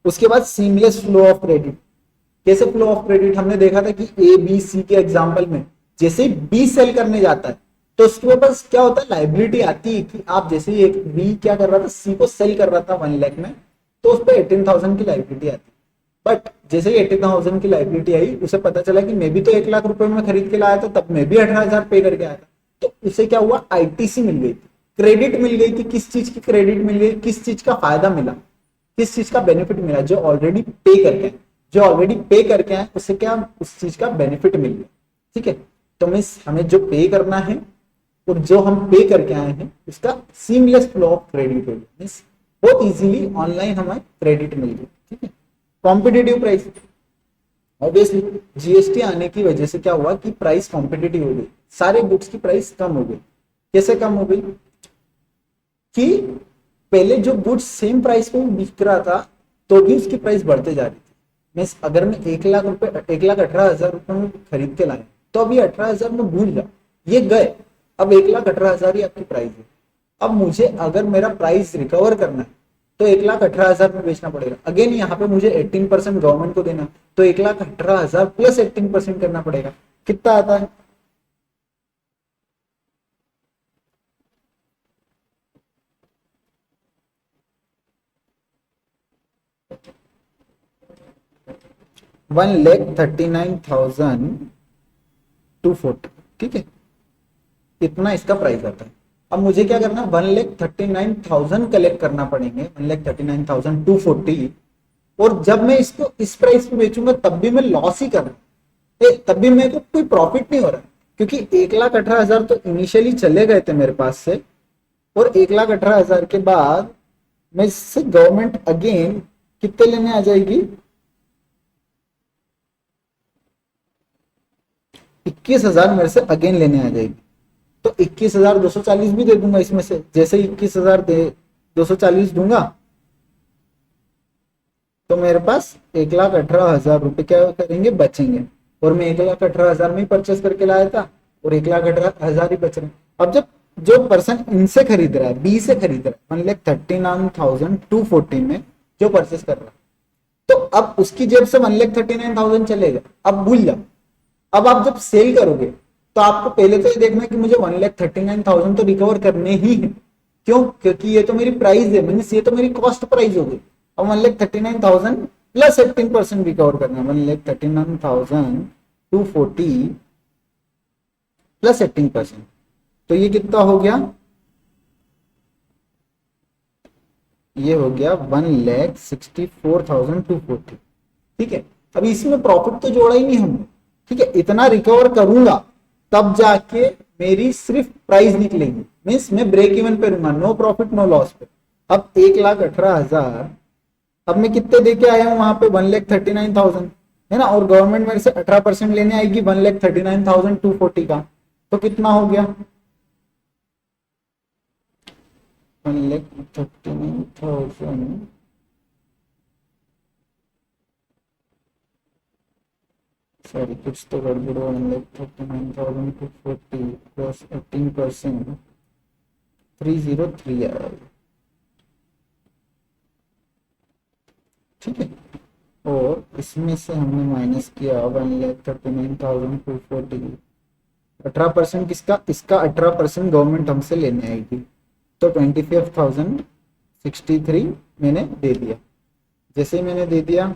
उसके बाद सीमलेस फ्लो ऑफ क्रेडिट। कैसे फ्लो ऑफ क्रेडिट, हमने देखा था कि ए बी सी के एग्जांपल में जैसे ही बी सेल करने जाता है तो उसके पास क्या होता है, लाइबिलिटी आती है कि आप जैसे ही एक बी क्या कर रहा था, सी को सेल कर रहा था 1 लाख में, तो उस पर 18,000 की लाइबिलिटी आती है। बट जैसे ही 18,000 की लाइबिलिटी आई, उसे पता चला कि मैं भी तो 1 लाख रुपए में खरीद के लाया था, तब मैं भी 18,000 पे करके आया था। तो उसे क्या हुआ, आईटीसी मिल गई थी, क्रेडिट मिल गई थी। किस चीज की क्रेडिट मिल गई, किस चीज का फायदा मिला, किस चीज का बेनिफिट मिला, जो ऑलरेडी पे करके आए, जो ऑलरेडी पे करके आए उससे क्या, उस चीज का बेनिफिट मिल गया, ठीक है। तो मीन्स हमें जो पे करना है और जो हम पे करके आए हैं उसका सीमलेस फ्लो ऑफ क्रेडिट हो गया, मीन्स बहुत इजीली ऑनलाइन हमें क्रेडिट मिल गया, ठीक है। Competitive price. ऑब्वियसली जीएसटी आने की वजह से क्या हुआ कि प्राइस कॉम्पिटिटिव हो गई, सारे गुड्स की प्राइस कम हो गई। कैसे कम हो गई कि पहले जो गुड्स सेम प्राइस पे बिक रहा था तो भी उसकी प्राइस बढ़ते जा रही थी। मीन्स अगर मैं 1 लाख रुपए 1,18,000 रुपए में खरीद के लाए तो अभी 18,000 में भूल जा, ये गए, अब 1,18,000 ही आपकी प्राइस है। अब मुझे अगर मेरा प्राइस रिकवर करना है तो 1,18,000 में बेचना पड़ेगा। अगेन यहाँ पे मुझे 18% गवर्नमेंट को देना, तो 1,18,000 प्लस 18% करना पड़ेगा। कितना आता है? $1,39,240, ठीक है, इतना इसका प्राइस आता है। अब मुझे क्या करना है, 1,39,000 कलेक्ट करना पड़ेंगे, 1,39,240। और जब मैं इसको इस प्राइस पे बेचूंगा तब भी मैं लॉस ही कर रहा हूँ, तब भी मेरे को कोई प्रॉफिट नहीं हो रहा, क्योंकि 1,18,000 तो इनिशियली चले गए थे मेरे पास से, और 1,18,000 के बाद मैं इससे गवर्नमेंट अगेन कितने लेने आ जाएगी, 21,000 मेरे से अगेन लेने आ जाएगी। तो 21,240 भी दे दूंगा इसमें से, जैसे 21,240 दूंगा तो मेरे पास 1,18,000 रुपए क्या करेंगे, बचेंगे। और मैं 1,18,000 में ही परचेस करके लाया था और 1,18,000 ही बच रहे। अब जब जो पर्सन इनसे खरीद रहा है, बी से खरीद रहा है, 1,39,240 में जो परचेस कर रहा है, तो अब उसकी जेब से 1,39,000 चलेगा। अब भूल जाओ, अब आप जब सेल करोगे तो आपको पहले तो ये देखना है कि मुझे 1,39,000 तो रिकवर करने ही है। क्यों? क्योंकि ये तो मेरी प्राइस है, मीन्स ये तो मेरी कॉस्ट प्राइस हो गई। अब 1,39,000 प्लस 18% रिकवर करना है, 1,39,240 प्लस 18%, तो ये कितना हो गया, ये हो गया 1,64,240, ठीक है। अब इसमें प्रॉफिट तो जोड़ा ही नहीं हमने, ठीक है, इतना रिकवर करूंगा तब जाके मेरी सिर्फ प्राइस निकलेगी, मीन्स मैं ब्रेक इवन पे रहूंगा, नो प्रॉफिट नो लॉस पे। अब 1,18,000, अब मैं कितने दे के आया हूं वहां पे, 1,39,000 है ना, और गवर्नमेंट मेरे से 18% लेने आएगी 1,39,240 का, तो कितना हो गया, 1,39,000 सॉरी कुछ तो गड़बड़ हुआ, 1,39,240 प्लस 18% 303 आया, ठीक है। और इसमें से हमने माइनस किया 1,39,240, 18% किसका, इसका 18% गवर्नमेंट हमसे लेने आएगी, तो 25,063 मैंने दे दिया। जैसे ही मैंने दे दिया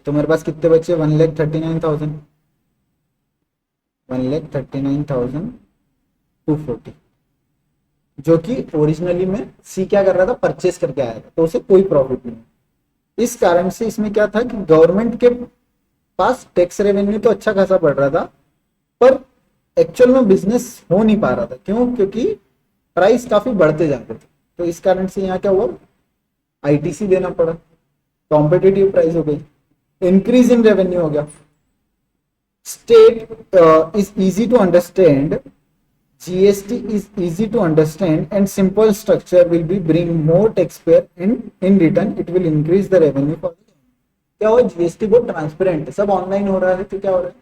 तो मेरे पास कितने बचे, 1,39,000, 1,39,240, जो कि ओरिजिनली में सी क्या कर रहा था, परचेस करके आया था, तो उसे कोई प्रॉफिट नहीं। इस कारण से इसमें क्या था कि गवर्नमेंट के पास टैक्स रेवेन्यू तो अच्छा खासा बढ़ रहा था, पर एक्चुअल में बिजनेस हो नहीं पा रहा था। क्यों? क्योंकि प्राइस काफी बढ़ते जाते थे, तो इस कारण से यहाँ क्या हुआ, आईटीसी देना पड़ा, कॉम्पिटिटिव प्राइस हो गई, इंक्रीज इन रेवेन्यू हो गया। State is easy to understand, GST is easy to understand and simple structure will be bring more taxpayer in return it will increase the revenue for the, क्या हो, GST बहुत ट्रांसपेरेंट है, सब ऑनलाइन हो रहा है, तो क्या हो रहा है,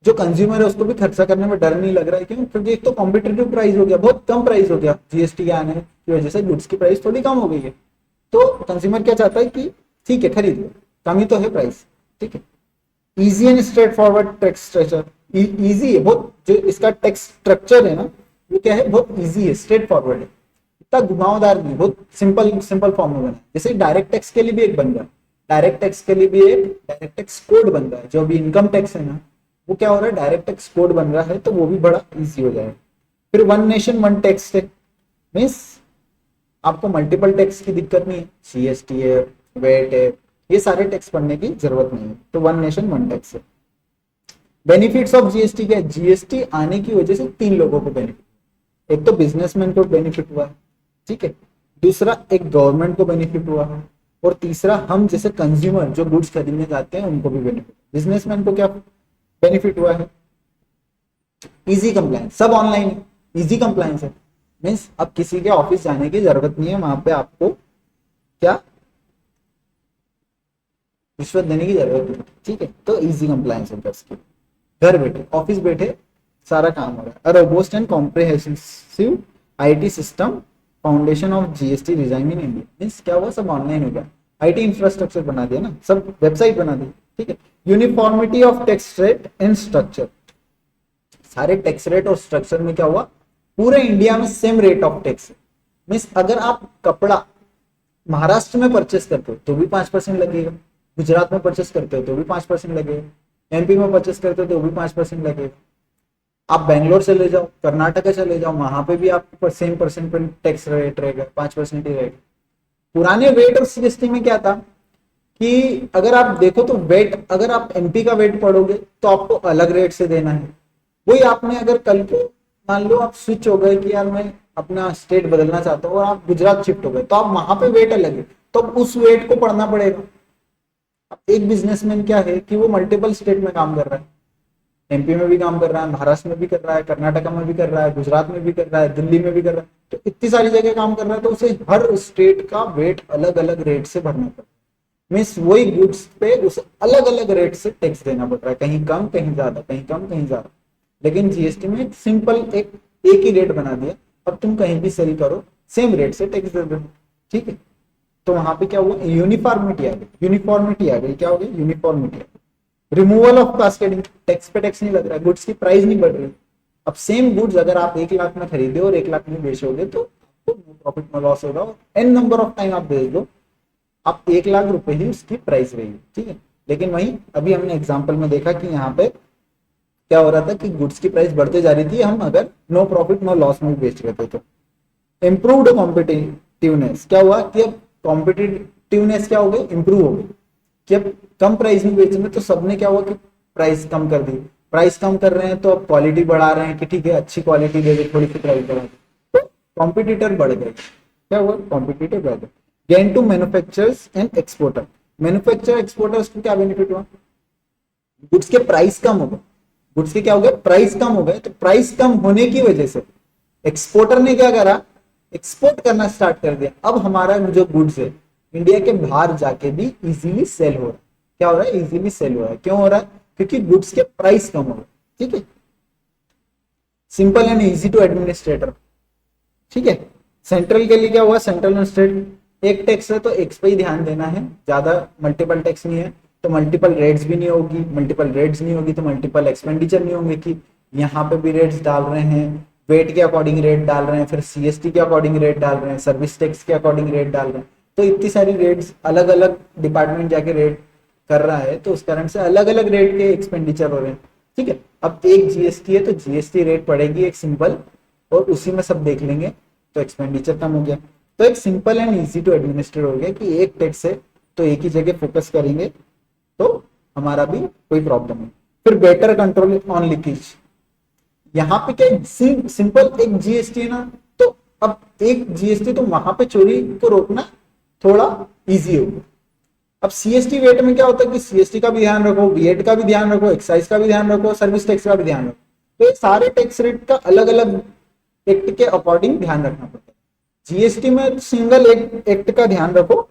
जो कंज्यूमर है उसको भी खर्चा करने में डर नहीं लग रहा है। क्यों? क्योंकि एक तो कॉम्पिटिटिव प्राइस हो गया, बहुत कम प्राइस हो गया, जीएसटी के आने की वजह से गुड्स की प्राइस थोड़ी कम हो गई है, तो कंज्यूमर क्या चाहता है कि ठीक है खरीद लो, कम ही तो है प्राइस, ठीक है। Easy and straight forward tax structure, easy है बहुत, जो इसका टैक्स स्ट्रक्चर है ना वो क्या है, बहुत इजी है, स्ट्रेट फॉरवर्ड है, इतना घुमावदार नहीं, बहुत सिंपल सिंपल फॉर्म में बना है। जैसे डायरेक्ट टैक्स के लिए भी एक बन गया, डायरेक्ट टैक्स के लिए भी एक डायरेक्ट टैक्स कोड बन रहा है, जो भी इनकम टैक्स है ना वो क्या हो रहा है, डायरेक्ट टैक्स कोड बन रहा है, तो वो भी बड़ा इजी हो जाएगा। फिर वन नेशन वन टैक्स है, मीन्स आपको मल्टीपल टैक्स की दिक्कत नहीं है, जीएसटी है, वेट है, ये सारे टैक्स भरने की जरूरत नहीं है, तो वन नेशन वन टैक्स है। बेनिफिट्स ऑफ जीएसटी क्या है, जीएसटी आने की वजह से 3 लोगों को बेनिफिट, एक तो बिजनेसमैन को बेनिफिट हुआ, ठीक है, दूसरा एक गवर्नमेंट को बेनिफिट हुआ, और तीसरा हम जैसे कंज्यूमर जो गुड्स खरीदने जाते हैं उनको भी बेनिफिट। बिजनेसमैन को क्या बेनिफिट हुआ है? इजी कंप्लायंस, सब ऑनलाइन है, इजी कंप्लायंस है। मीन्स अब किसी के ऑफिस जाने की जरूरत नहीं है, वहां पे आपको क्या रिश्वत देने की जरूरत नहीं, ठीक है। तो इजी कंप्लायंस है उसकी, घर बैठे ऑफिस बैठे सारा काम हो रहा है। Robust and comprehensive IT system foundation of GST resign in India. Means क्या हुआ, सब ऑनलाइन हो गया, आईटी इंफ्रास्ट्रक्चर बना दिया ना, सब वेबसाइट बना दी, ठीक है। Uniformity of tax rate and structure, सारे टैक्स रेट और स्ट्रक्चर में क्या हुआ, पूरे इंडिया में सेम रेट ऑफ टैक्स है। मीन्स अगर आप कपड़ा महाराष्ट्र में परचेस करते हो तो भी 5% लगेगा, गुजरात में परचेस करते हो तो भी 5% लगेगा, एमपी में परचेस करते हो तो भी 5% लगेगा। आप बैंगलोर चले जाओ, कर्नाटका चले जाओ, वहां पे भी आपको सेम परसेंट पर टैक्स रेट रहेगा, 5% ही रहेगा। पुराने वेट और सीएसटी में क्या था कि अगर आप देखो तो वेट, अगर आप एमपी का वेट पढ़ोगे तो आपको अलग रेट से देना है। वही आपने अगर कल को मान लो आप स्विच हो गए कि यार मैं अपना स्टेट बदलना चाहता हूँ और आप गुजरात शिफ्ट हो गए, तो आप वहां पे वेट अलग है, तो उस वेट को पढ़ना पड़ेगा। अब एक बिजनेसमैन क्या है कि वो मल्टीपल स्टेट में काम कर रहा है, एमपी में भी काम कर रहा है, महाराष्ट्र में भी कर रहा है, कर्नाटका में भी कर रहा है, गुजरात में भी कर रहा है, दिल्ली में भी कर रहा है, तो इतनी सारी जगह काम कर रहा है, तो उसे हर स्टेट का वेट अलग अलग रेट से भरना पड़ता है। मीन्स वही गुड्स पे उसे अलग अलग रेट से टैक्स देना पड़ रहा है, कहीं कम कहीं ज्यादा, कहीं कम कहीं ज्यादा। लेकिन जीएसटी में सिंपल एक ही रेट बना दिया, अब तुम कहीं भी सेल करो सेम रेट से टैक्स दे दो, ठीक है। तो वहां पे क्या हुआ, यूनिफॉर्मिटी आ गई, यूनिफॉर्मिटी आ गई, क्या हो गई, यूनिफॉर्मिटी आ गई। रिमूवल ऑफ कास्केडिंग, टैक्स पे टैक्स नहीं लग रहा है, गुड्स की प्राइस नहीं बढ़ रही। अब सेम गुड्स अगर आप 1 लाख में खरीदे और 1 लाख में बेचोगे तो आपको प्रॉफिट में लॉस होगा, और एन नंबर ऑफ टाइम आप बेच दो, आप 1 लाख रुपए ही उसकी प्राइस रहेगी, ठीक है। लेकिन वही अभी हमने एग्जाम्पल में देखा कि यहाँ पे क्या हो रहा था कि गुड्स की प्राइस बढ़ते जा रही थी, हम अगर नो प्रॉफिट नो लॉस में बेच रहे थे। तो इम्प्रूव्ड कॉम्पिटिटिवनेस, क्या हुआ कि अब कॉम्पिटिटिवनेस क्या हो गई, इंप्रूव हो गई, कि अब कम प्राइस में बेचने, तो सबने क्या हुआ कि प्राइस कम कर दी। प्राइस कम कर रहे हैं तो अब क्वालिटी बढ़ा रहे हैं कि ठीक है अच्छी क्वालिटी दे दे, थोड़ी सी प्राइस बढ़ा दे, तो कॉम्पिटिटर बढ़ गए। क्या हुआ, कॉम्पिटिटर बढ़ गए। Gain to manufacturers and exporter, manufacture exporters को क्या बेनिफिट हुआ, गुड्स के प्राइस कम हो गए, गुड्स के क्या हो गए, प्राइस कम हो गए। तो प्राइस कम होने की वजह से एक्सपोर्टर ने क्या करा, एक्सपोर्ट करना स्टार्ट कर दिया। अब हमारा जो गुड्स है इंडिया के बाहर जाके भी इजीली सेल हो रहा है। क्या हो रहा है, इजीली सेल हो रहा है। क्यों हो रहा है, क्योंकि गुड्स के प्राइस कम हो रहे, ठीक है। Simple and easy to administrator, ठीक है। सेंट्रल के लिए क्या हुआ, सेंट्रल एंड स्टेट एक टैक्स है तो एक पे ही ध्यान देना है, ज्यादा मल्टीपल टैक्स नहीं है, तो मल्टीपल रेट्स भी नहीं होगी, मल्टीपल रेट्स नहीं होगी तो मल्टीपल एक्सपेंडिचर नहीं होंगे कि यहाँ पे भी रेट्स डाल रहे हैं, वेट के अकॉर्डिंग रेट डाल रहे हैं, फिर सीएसटी के अकॉर्डिंग रेट डाल रहे हैं, सर्विस टैक्स के अकॉर्डिंग रेट डाल रहे हैं। तो इतनी सारी रेट्स अलग अलग डिपार्टमेंट जाके रेट कर रहा है, तो उस कारण से अलग अलग रेट के एक्सपेंडिचर हो रहे हैं, ठीक है। अब एक जीएसटी है तो जीएसटी रेट पड़ेगी एक सिंपल, और उसी में सब देख लेंगे तो एक्सपेंडिचर कम हो गया। तो एक simple and easy to administrate हो गया कि एक टैक्स है तो एक ही जगह फोकस करेंगे तो हमारा भी कोई प्रॉब्लम नहीं। फिर बेटर कंट्रोल ऑन लीकेज, यहाँ पे क्या सिंपल एक जीएसटी है ना, तो अब एक जीएसटी तो वहां पे चोरी को रोकना थोड़ा इजी होगा। अब सीएसटी वेट में क्या होता है कि सीएसटी का भी ध्यान रखो, वीएट का भी ध्यान रखो, एक्साइज का भी ध्यान रखो, सर्विस टैक्स का भी ध्यान रखो, तो ये सारे टैक्स रेट का अलग अलग एक्ट के अकॉर्डिंग ध्यान रखना पड़ता है। जीएसटी में सिंगल एक एक्ट का ध्यान रखो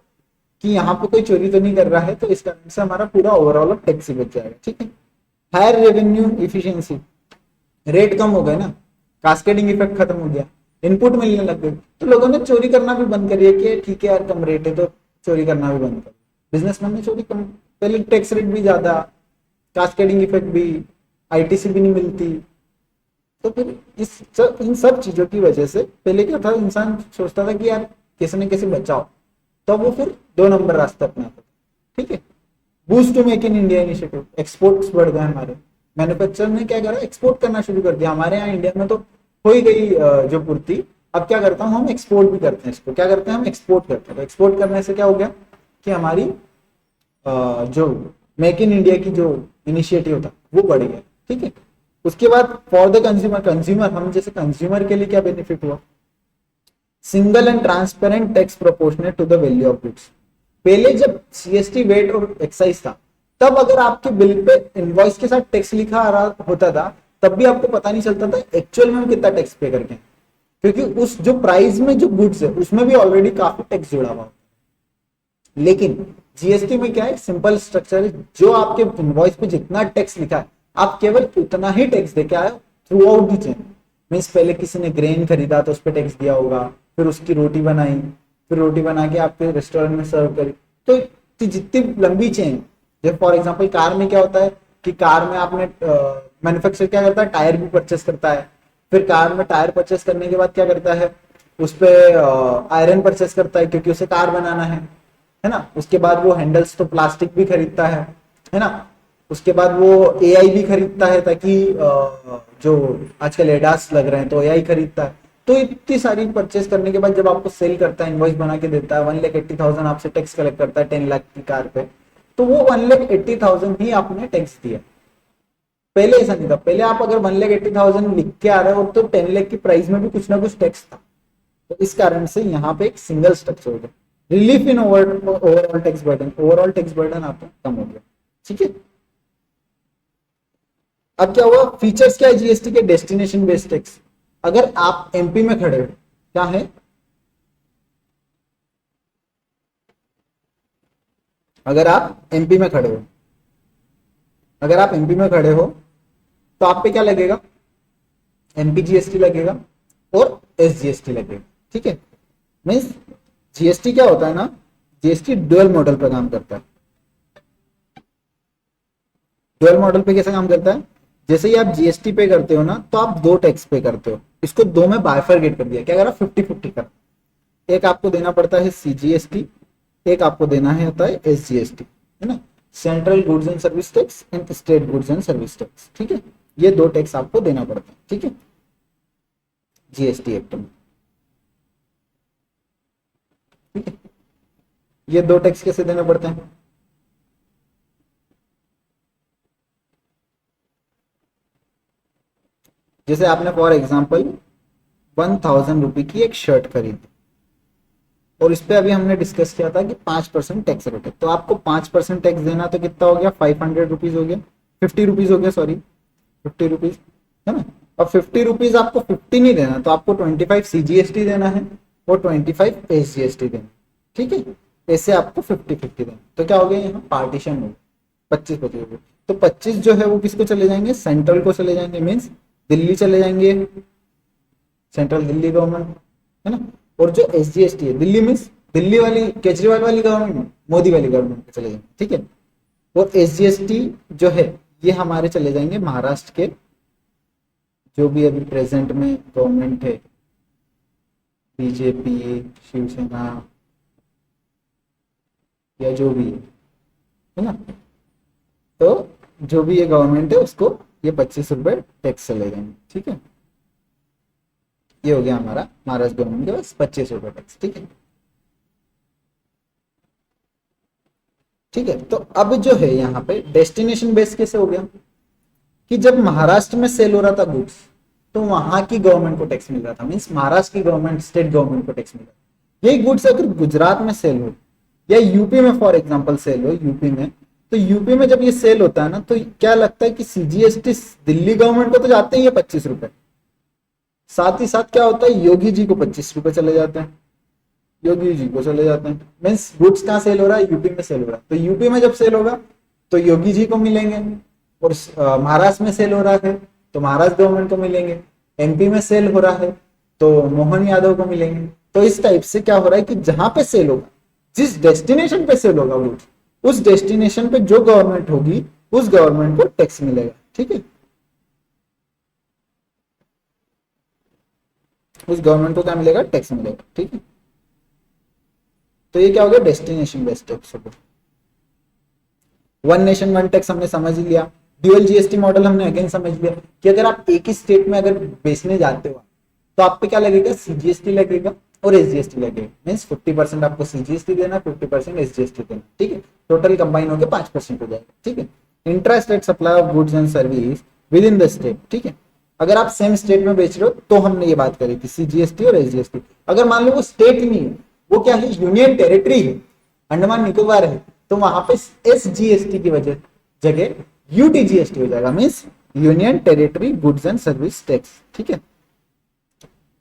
कि यहाँ पे कोई चोरी तो नहीं कर रहा है, तो इस कारण से हमारा पूरा ओवरऑल टैक्स ही बच जाएगा, ठीक है। हायर रेवेन्यू इफिशियंसी, रेट कम हो गए ना, कास्केडिंग इफेक्ट खत्म हो गया, इनपुट मिलने लग गए, तो लोगों ने चोरी करना भी बंद करिए कि ठीक है यार कम रेट है तो चोरी करना भी बंद कर। बिजनेसमैन ने चोरी कम, पहले टैक्स रेट भी ज्यादा, कास्केडिंग इफेक्ट भी, आईटीसी भी नहीं मिलती, तो फिर इन सब चीजों की वजह से पहले क्या था, इंसान सोचता था कि यार किसी न किसी बचाओ, तो वो फिर 2 नंबर रास्ता अपनाता, ठीक है। Boost to make in India initiative, exports बढ़ गए हमारे, मैन्युफैक्चरर ने क्या करा, एक्सपोर्ट करना शुरू कर दिया। हमारे यहाँ इंडिया में तो हो ही गई जो पूर्ति, अब क्या करता हूँ हम एक्सपोर्ट भी करते हैं इसको, क्या करते हैं हम एक्सपोर्ट करते हैं। तो एक्सपोर्ट करने से क्या हो गया कि हमारी जो मेक इन इंडिया की जो इनिशिएटिव था वो बढ़ गया, ठीक है। उसके बाद फॉर द कंज्यूमर हम जैसे कंज्यूमर के लिए क्या बेनिफिट हुआ, single and transparent tax proportionate to the value of goods. पहले जब सीएसटी, वेट और एक्साइज था, तब अगर आपके बिल पे इनवॉइस के साथ टैक्स लिखा आ रहा होता था, तब भी आपको पता नहीं चलता था एक्चुअल में हम कितना टैक्स पे करके, क्योंकि उस जो प्राइस में जो गुड्स है उसमें भी ऑलरेडी काफी टैक्स जुड़ा हुआ। लेकिन जीएसटी में क्या है, सिंपल स्ट्रक्चर है, जो आपके इनवॉइस पे जितना टैक्स लिखा है आप केवल उतना ही टैक्स देके आए through out the chain. Means पहले किसी ने ग्रेन खरीदा तो उस पर टैक्स दिया होगा, फिर उसकी रोटी बनाई, फिर रोटी बना के आपके रेस्टोरेंट में सर्व करी, तो जितनी लंबी चेन, जैसे फॉर एग्जाम्पल कार में क्या होता है कि कार में आपने मैन्युफैक्चर क्या करता है, टायर भी परचेस करता है, फिर कार में टायर परचेस करने के बाद क्या करता है, उस पर आयरन परचेस करता है क्योंकि उसे कार बनाना है ना। उसके बाद वो हैंडल्स तो प्लास्टिक भी खरीदता है ना। उसके बाद वो एआई भी खरीदता है, ताकि जो आजकल एडास लग रहे हैं तो एआई खरीदता है। तो इतनी सारी परचेस करने के बाद जब आपको सेल करता है, इनवॉइस बना के देता है, 1,80,000 आपसे टैक्स कलेक्ट करता है 10 लाख की कार पे, तो वो 1,80,000 ही आपने टैक्स दिया। पहले ऐसा नहीं था, पहले आप अगर 1,80,000 लिख के आ रहे हो तो 10 लाख की प्राइस में भी कुछ ना कुछ टैक्स था। तो इस कारण से यहाँ पे एक सिंगल स्ट्रक्चर हो गया, relief in overall tax burden, overall tax burden आपका कम हो गया। ठीक है, अब क्या हुआ, फीचर्स क्या है जीएसटी के, डेस्टिनेशन बेस्ड टैक्स। अगर आप एमपी में खड़े हो, क्या है, अगर आप एमपी में खड़े हो, अगर आप एमपी में खड़े हो तो आप पे क्या लगेगा, एमपी जीएसटी लगेगा और एसजीएसटी लगेगा। ठीक है, मीन्स जीएसटी क्या होता है ना, जीएसटी डुअल मॉडल पर काम करता है। डुअल मॉडल पे कैसे काम करता है, जैसे ही आप जीएसटी पे करते हो ना, तो आप दो टैक्स पे करते हो, इसको दो में बाइफरगेट कर दिया, क्या करा, 50-50 कर। एक आपको देना पड़ता है सीजीएसटी, एक आपको देना है होता है एसजीएसटी, है ना, central goods and service tax and state goods and service tax. ठीक है, ये दो टैक्स आपको देना पड़ता है। ठीक है, जीएसटी एक्ट में। ठीक है, ये दो टैक्स कैसे देने पड़ते हैं, जैसे आपने फॉर एग्जाम्पल 1,000 रुपए की एक शर्ट खरीदी और इस पे अभी हमने डिस्कस किया था कि 5% टैक्स रेट है, तो आपको 5% टैक्स देना, तो कितना हो गया, 500 रुपीज हो गया, 50 रुपीज हो गया, सॉरी 50 रुपीज, है ना। अब 50 रुपीज आपको 50 नहीं देना, तो आपको 25 सीजीएसटी देना है और 25 एसजीएसटी देना। ठीक है, ऐसे आपको 50-50 देना, तो क्या हो गया, यहाँ पार्टीशन हो गया 25-25 रुपये। तो 25 जो है वो किसको चले जाएंगे, सेंट्रल को चले जाएंगे, मीन्स दिल्ली चले जाएंगे, सेंट्रल दिल्ली गवर्नमेंट, है ना। और जो एसजीएसटी है, दिल्ली मीन्स दिल्ली वाली केजरीवाल वाली गवर्नमेंट, मोदी वाली गवर्नमेंट पे चले जाएंगे। ठीक है, और एसजीएसटी जो है ये हमारे चले जाएंगे महाराष्ट्र के, जो भी अभी प्रेजेंट में गवर्नमेंट है, बीजेपी, शिवसेना या जो भी है ना, तो जो भी ये गवर्नमेंट है उसको ये 25 रुपए टैक्स चले जाएंगे। ठीक है, ये हो गया हमारा महाराष्ट्र गवर्नमेंट के पास 25 रुपए टैक्स। ठीक है, ठीक है, तो अब जो है यहाँ पे डेस्टिनेशन बेस कैसे हो गया, कि जब महाराष्ट्र में सेल हो रहा था गुड्स, तो वहां की गवर्नमेंट को टैक्स मिल रहा था, मीन्स महाराष्ट्र की गवर्नमेंट, स्टेट गवर्नमेंट को टैक्स मिल रहा था। यही गुड्स अगर गुजरात में सेल हो या यूपी में फॉर एग्जाम्पल सेल हो, यूपी में, तो यूपी में जब ये सेल होता है ना, तो क्या लगता है कि सीजीएसटी दिल्ली गवर्नमेंट को तो जाते ही है 25 रुपए, साथ ही साथ क्या होता है, योगी जी को 25 रुपए चले जाते हैं, योगी जी को चले जाते हैं। मीन्स गुड्स कहाँ सेल हो रहा है, यूपी में सेल हो रहा है, तो यूपी में जब सेल होगा तो योगी जी को मिलेंगे, और महाराष्ट्र में सेल हो रहा है तो महाराष्ट्र गवर्नमेंट को मिलेंगे, एमपी में सेल हो रहा है तो मोहन यादव को मिलेंगे। तो इस टाइप से क्या हो रहा है कि जहां पे सेल होगा, जिस डेस्टिनेशन पे सेल होगा गुड्स, उस डेस्टिनेशन पे जो गवर्नमेंट होगी उस गवर्नमेंट को टैक्स मिलेगा। ठीक है, उस गवर्नमेंट को क्या मिलेगा, टैक्स मिलेगा। ठीक है, तो ये क्या हो गया, डेस्टिनेशन बेस्ड टैक्स हो गया। वन नेशन वन टैक्स हमने समझ लिया, ड्यूअल जीएसटी मॉडल हमने अगेन समझ लिया कि अगर आप एक ही स्टेट में अगर बेचने जाते हो तो आप पे क्या लगेगा, सीजीएसटी लगेगा और एसजीएसटी लगेगा, मीन्स 50% आपको सीजीएसटी देना, 50% एसजीएसटी देना। ठीक है, टोटल कंबाइन होकर 5% हो जाएगा। ठीक है, intra state supply of goods and service with in the state. ठीक है, अगर आप सेम स्टेट में बेच रहे हो तो हमने ये बात करी थी सीजीएसटी और एसजीएसटी। अगर मान लो वो स्टेट नहीं है, वो क्या है, यूनियन टेरिटरी है, अंडमान निकोबार है तो वहां पे SGST की वजह जगह UTGST हो जाएगा, means union territory goods and service tax. ठीक है,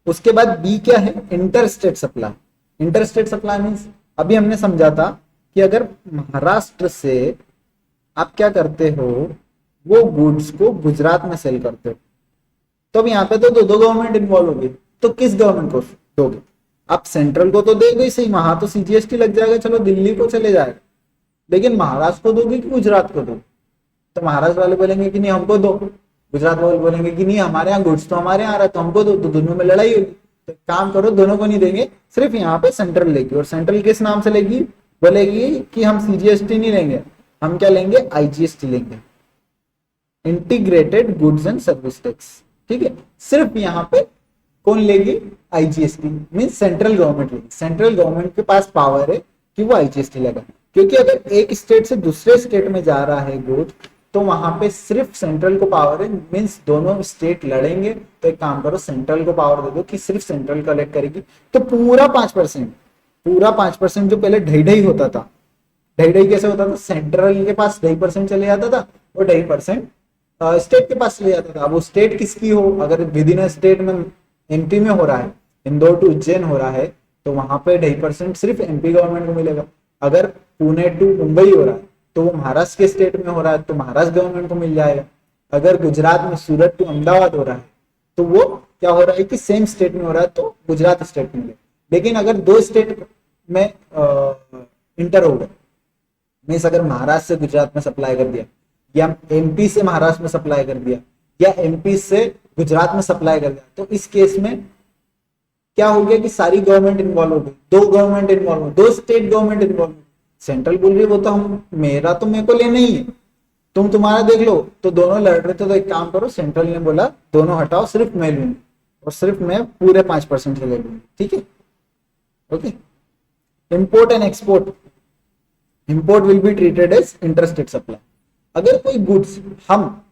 उसके बाद बी क्या है, inter state supply. Inter state supply means अभी हमने समझा था कि अगर महाराष्ट्र से आप क्या करते हो, वो गुड्स को गुजरात में सेल करते हो, तो अब यहाँ पे तो दो गवर्नमेंट इन्वॉल्व होगी, तो किस गवर्नमेंट को दोगे? आप सेंट्रल को तो दोगे ही सही, वहां तो CGST लग जाएगा, चलो दिल्ली को चले जाएगा, लेकिन महाराष्ट्र को दोगे कि गुजरात को दोगे? तो महाराष्ट्र वाले बोलेंगे कि नहीं हमको दो, गुजरात वाले बोलेंगे कि नहीं हमारे यहाँ गुड्स तो हमारे यहाँ आ रहा है तो हमको दो, तो दोनों में लड़ाई होगी। तो काम करो, दोनों को नहीं देंगे, सिर्फ यहाँ पे सेंट्रल लेगी। और सेंट्रल किस नाम से लेगी? बोलेगी कि हम CGST नहीं लेंगे, हम क्या लेंगे, IGST लेंगे, integrated goods and service tax. ठीक है, सिर्फ यहाँ पे कौन लेगी, IGST, मीन्स सेंट्रल गवर्नमेंट लेगी। सेंट्रल गवर्नमेंट के पास पावर है कि वो IGST लगा, क्योंकि अगर एक स्टेट से दूसरे स्टेट में जा रहा है गुड, तो वहां पे सिर्फ सेंट्रल को पावर है, मीन्स दोनों स्टेट लड़ेंगे। तो एक काम करो, सेंट्रल को पावर दे दो कि सिर्फ सेंट्रल कलेक्ट करेगी, तो पूरा 5% जो पहले ढाई होता था, ढाई कैसे होता था, सेंट्रल के पास 2% चले जाता था और 2% स्टेट के पास चले जाता था। वो स्टेट किसकी हो, अगर विद इन स्टेट में MP में हो रहा है, इंदौर टू उज्जैन हो रहा है, तो वहां पे 2% सिर्फ MP गवर्नमेंट को मिलेगा। अगर पुणे टू मुंबई हो रहा है तो वो महाराष्ट्र के स्टेट में हो रहा है तो महाराष्ट्र गवर्नमेंट को मिल जाएगा। अगर गुजरात में सूरत टू अहमदाबाद हो रहा है तो वो क्या हो रहा है कि सेम स्टेट में हो रहा है तो गुजरात स्टेट में मिलेगा। लेकिन अगर दो स्टेट में इंटर हो गए, मीन्स अगर महाराष्ट्र से गुजरात में सप्लाई कर दिया, या MP से महाराष्ट्र में सप्लाई कर दिया, या MP से गुजरात में सप्लाई कर दिया, तो इस केस में क्या हो गया कि सारी गवर्नमेंट इन्वॉल्व हो गई, दो गवर्नमेंट इन्वॉल्व हो, दो स्टेट गवर्नमेंट इन्वॉल्व। सेंट्रल बोल रही है वो तो हम मेरा तो मेरे को लेना ही है, तुम तुम्हारा देख लो, तो दोनों लड़ रहे थे। तो एक काम करो, सेंट्रल ने बोला दोनों हटाओ, सिर्फ मैं लूंगी और सिर्फ मैं पूरे 5% से ले लूंगी। ठीक है, okay. Import and export, import will be treated as interstate supply. अगर कोई गुड्स हम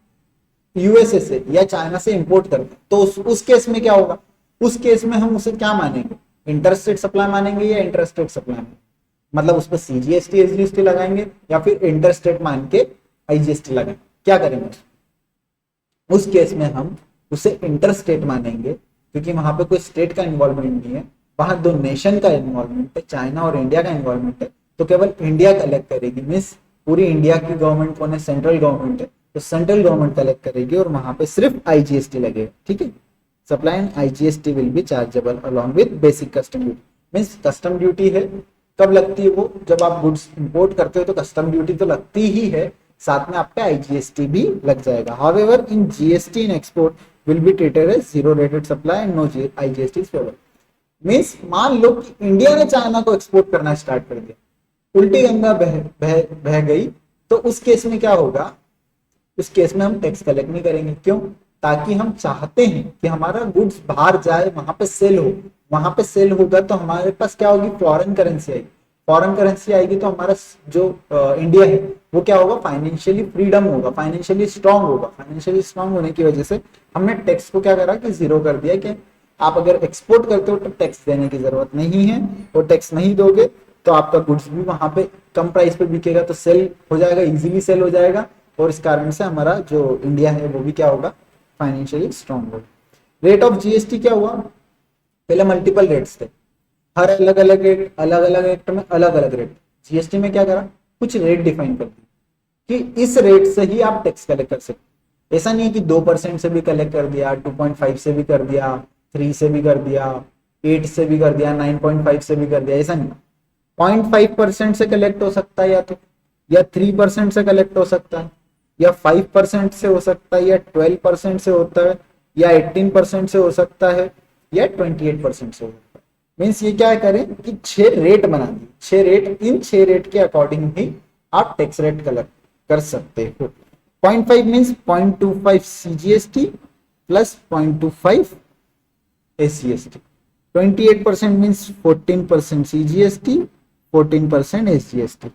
USA से या चाइना से इंपोर्ट करते हैं तो उस केस में क्या होगा, उस केस में हम उसे क्या मानेंगे, इंटरस्टेट सप्लाई मानेंगे या इंटरस्टेट सप्लाई? मतलब उस पर CGST SGST लगाएंगे या फिर इंटरस्टेट मान के IGST लगाएंगे? क्या करेंगे उस केस में? हम उसे इंटरस्टेट मानेंगे, क्योंकि वहां पे कोई स्टेट का इन्वॉल्वमेंट नहीं है, वहां दो नेशन का इन्वॉल्वमेंट है, चाइना और इंडिया का इन्वॉल्वमेंट है। तो केवल इंडिया कलेक्ट करेगी, मीन्स पूरी इंडिया की गवर्नमेंट कौन है, सेंट्रल गवर्नमेंट है, तो सेंट्रल गवर्नमेंट कलेक्ट करेगी और वहां पे सिर्फ IGST लगेगा। ठीक है, supply and IGST will be chargeable along with basic custom duty. Means custom duty है, कब लगती है वो, जब आप गुड्स इंपोर्ट करते हो तो कस्टम ड्यूटी तो लगती ही है, साथ में आपका IGST भी लग जाएगा। However in GST in export will be treated as zero rated supply and no IGST is payable. Means मान लो कि इंडिया ने चाइना को एक्सपोर्ट करना स्टार्ट कर दिया, उल्टी गंगा बह गई, तो उस केस में क्या होगा, उस केस में हम टैक्स कलेक्ट नहीं करेंगे। क्यों? ताकि हम चाहते हैं कि हमारा गुड्स बाहर जाए, वहां पे सेल हो, वहां पे सेल होगा तो हमारे पास क्या होगी, फॉरेन करेंसी आएगी। फॉरेन करेंसी आएगी तो हमारा जो इंडिया है वो क्या होगा, फाइनेंशियली फ्रीडम होगा, फाइनेंशियली स्ट्रांग होगा। फाइनेंशियली स्ट्रांग होने की वजह से हमने टैक्स को क्या करा कि जीरो कर दिया, कि आप अगर एक्सपोर्ट करते हो तो टैक्स देने की जरूरत नहीं है, और टैक्स नहीं दोगे तो आपका गुड्स भी वहां पे कम प्राइस पे बिकेगा, तो सेल हो जाएगा, इजीली सेल हो जाएगा, और इस कारण से हमारा जो इंडिया है वो भी क्या होगा, फाइनेंशियली स्ट्रांग होगा। रेट ऑफ GST क्या हुआ, पहले मल्टीपल रेट्स थे, हर अलग अलग एक्ट में अलग अलग रेट। GST में क्या करा, कुछ रेट डिफाइन कर दी कि इस रेट से ही आप टैक्स कलेक्ट कर सकते। ऐसा नहीं है कि 2% से भी कलेक्ट कर दिया, 2.5 से भी कर दिया, 3 से भी कर दिया, 8 से भी कर दिया, 9.5 से भी कर दिया, ऐसा नहीं। 0.5% से कलेक्ट हो सकता है, या 3% से कलेक्ट हो सकता है, या 5% से हो सकता है, या 12% से होता है, या 18% से हो सकता है, या 28% से हो सकता है। मीन्स ये क्या करें कि 6 रेट बना दी, 6 रेट, इन 6 रेट के अकॉर्डिंग ही आप टैक्स रेट कलेक्ट कर सकते हो। 0.5 means 0.25 CGST plus 0.25 SGST। 28% means 14% CGST, 14% SGST।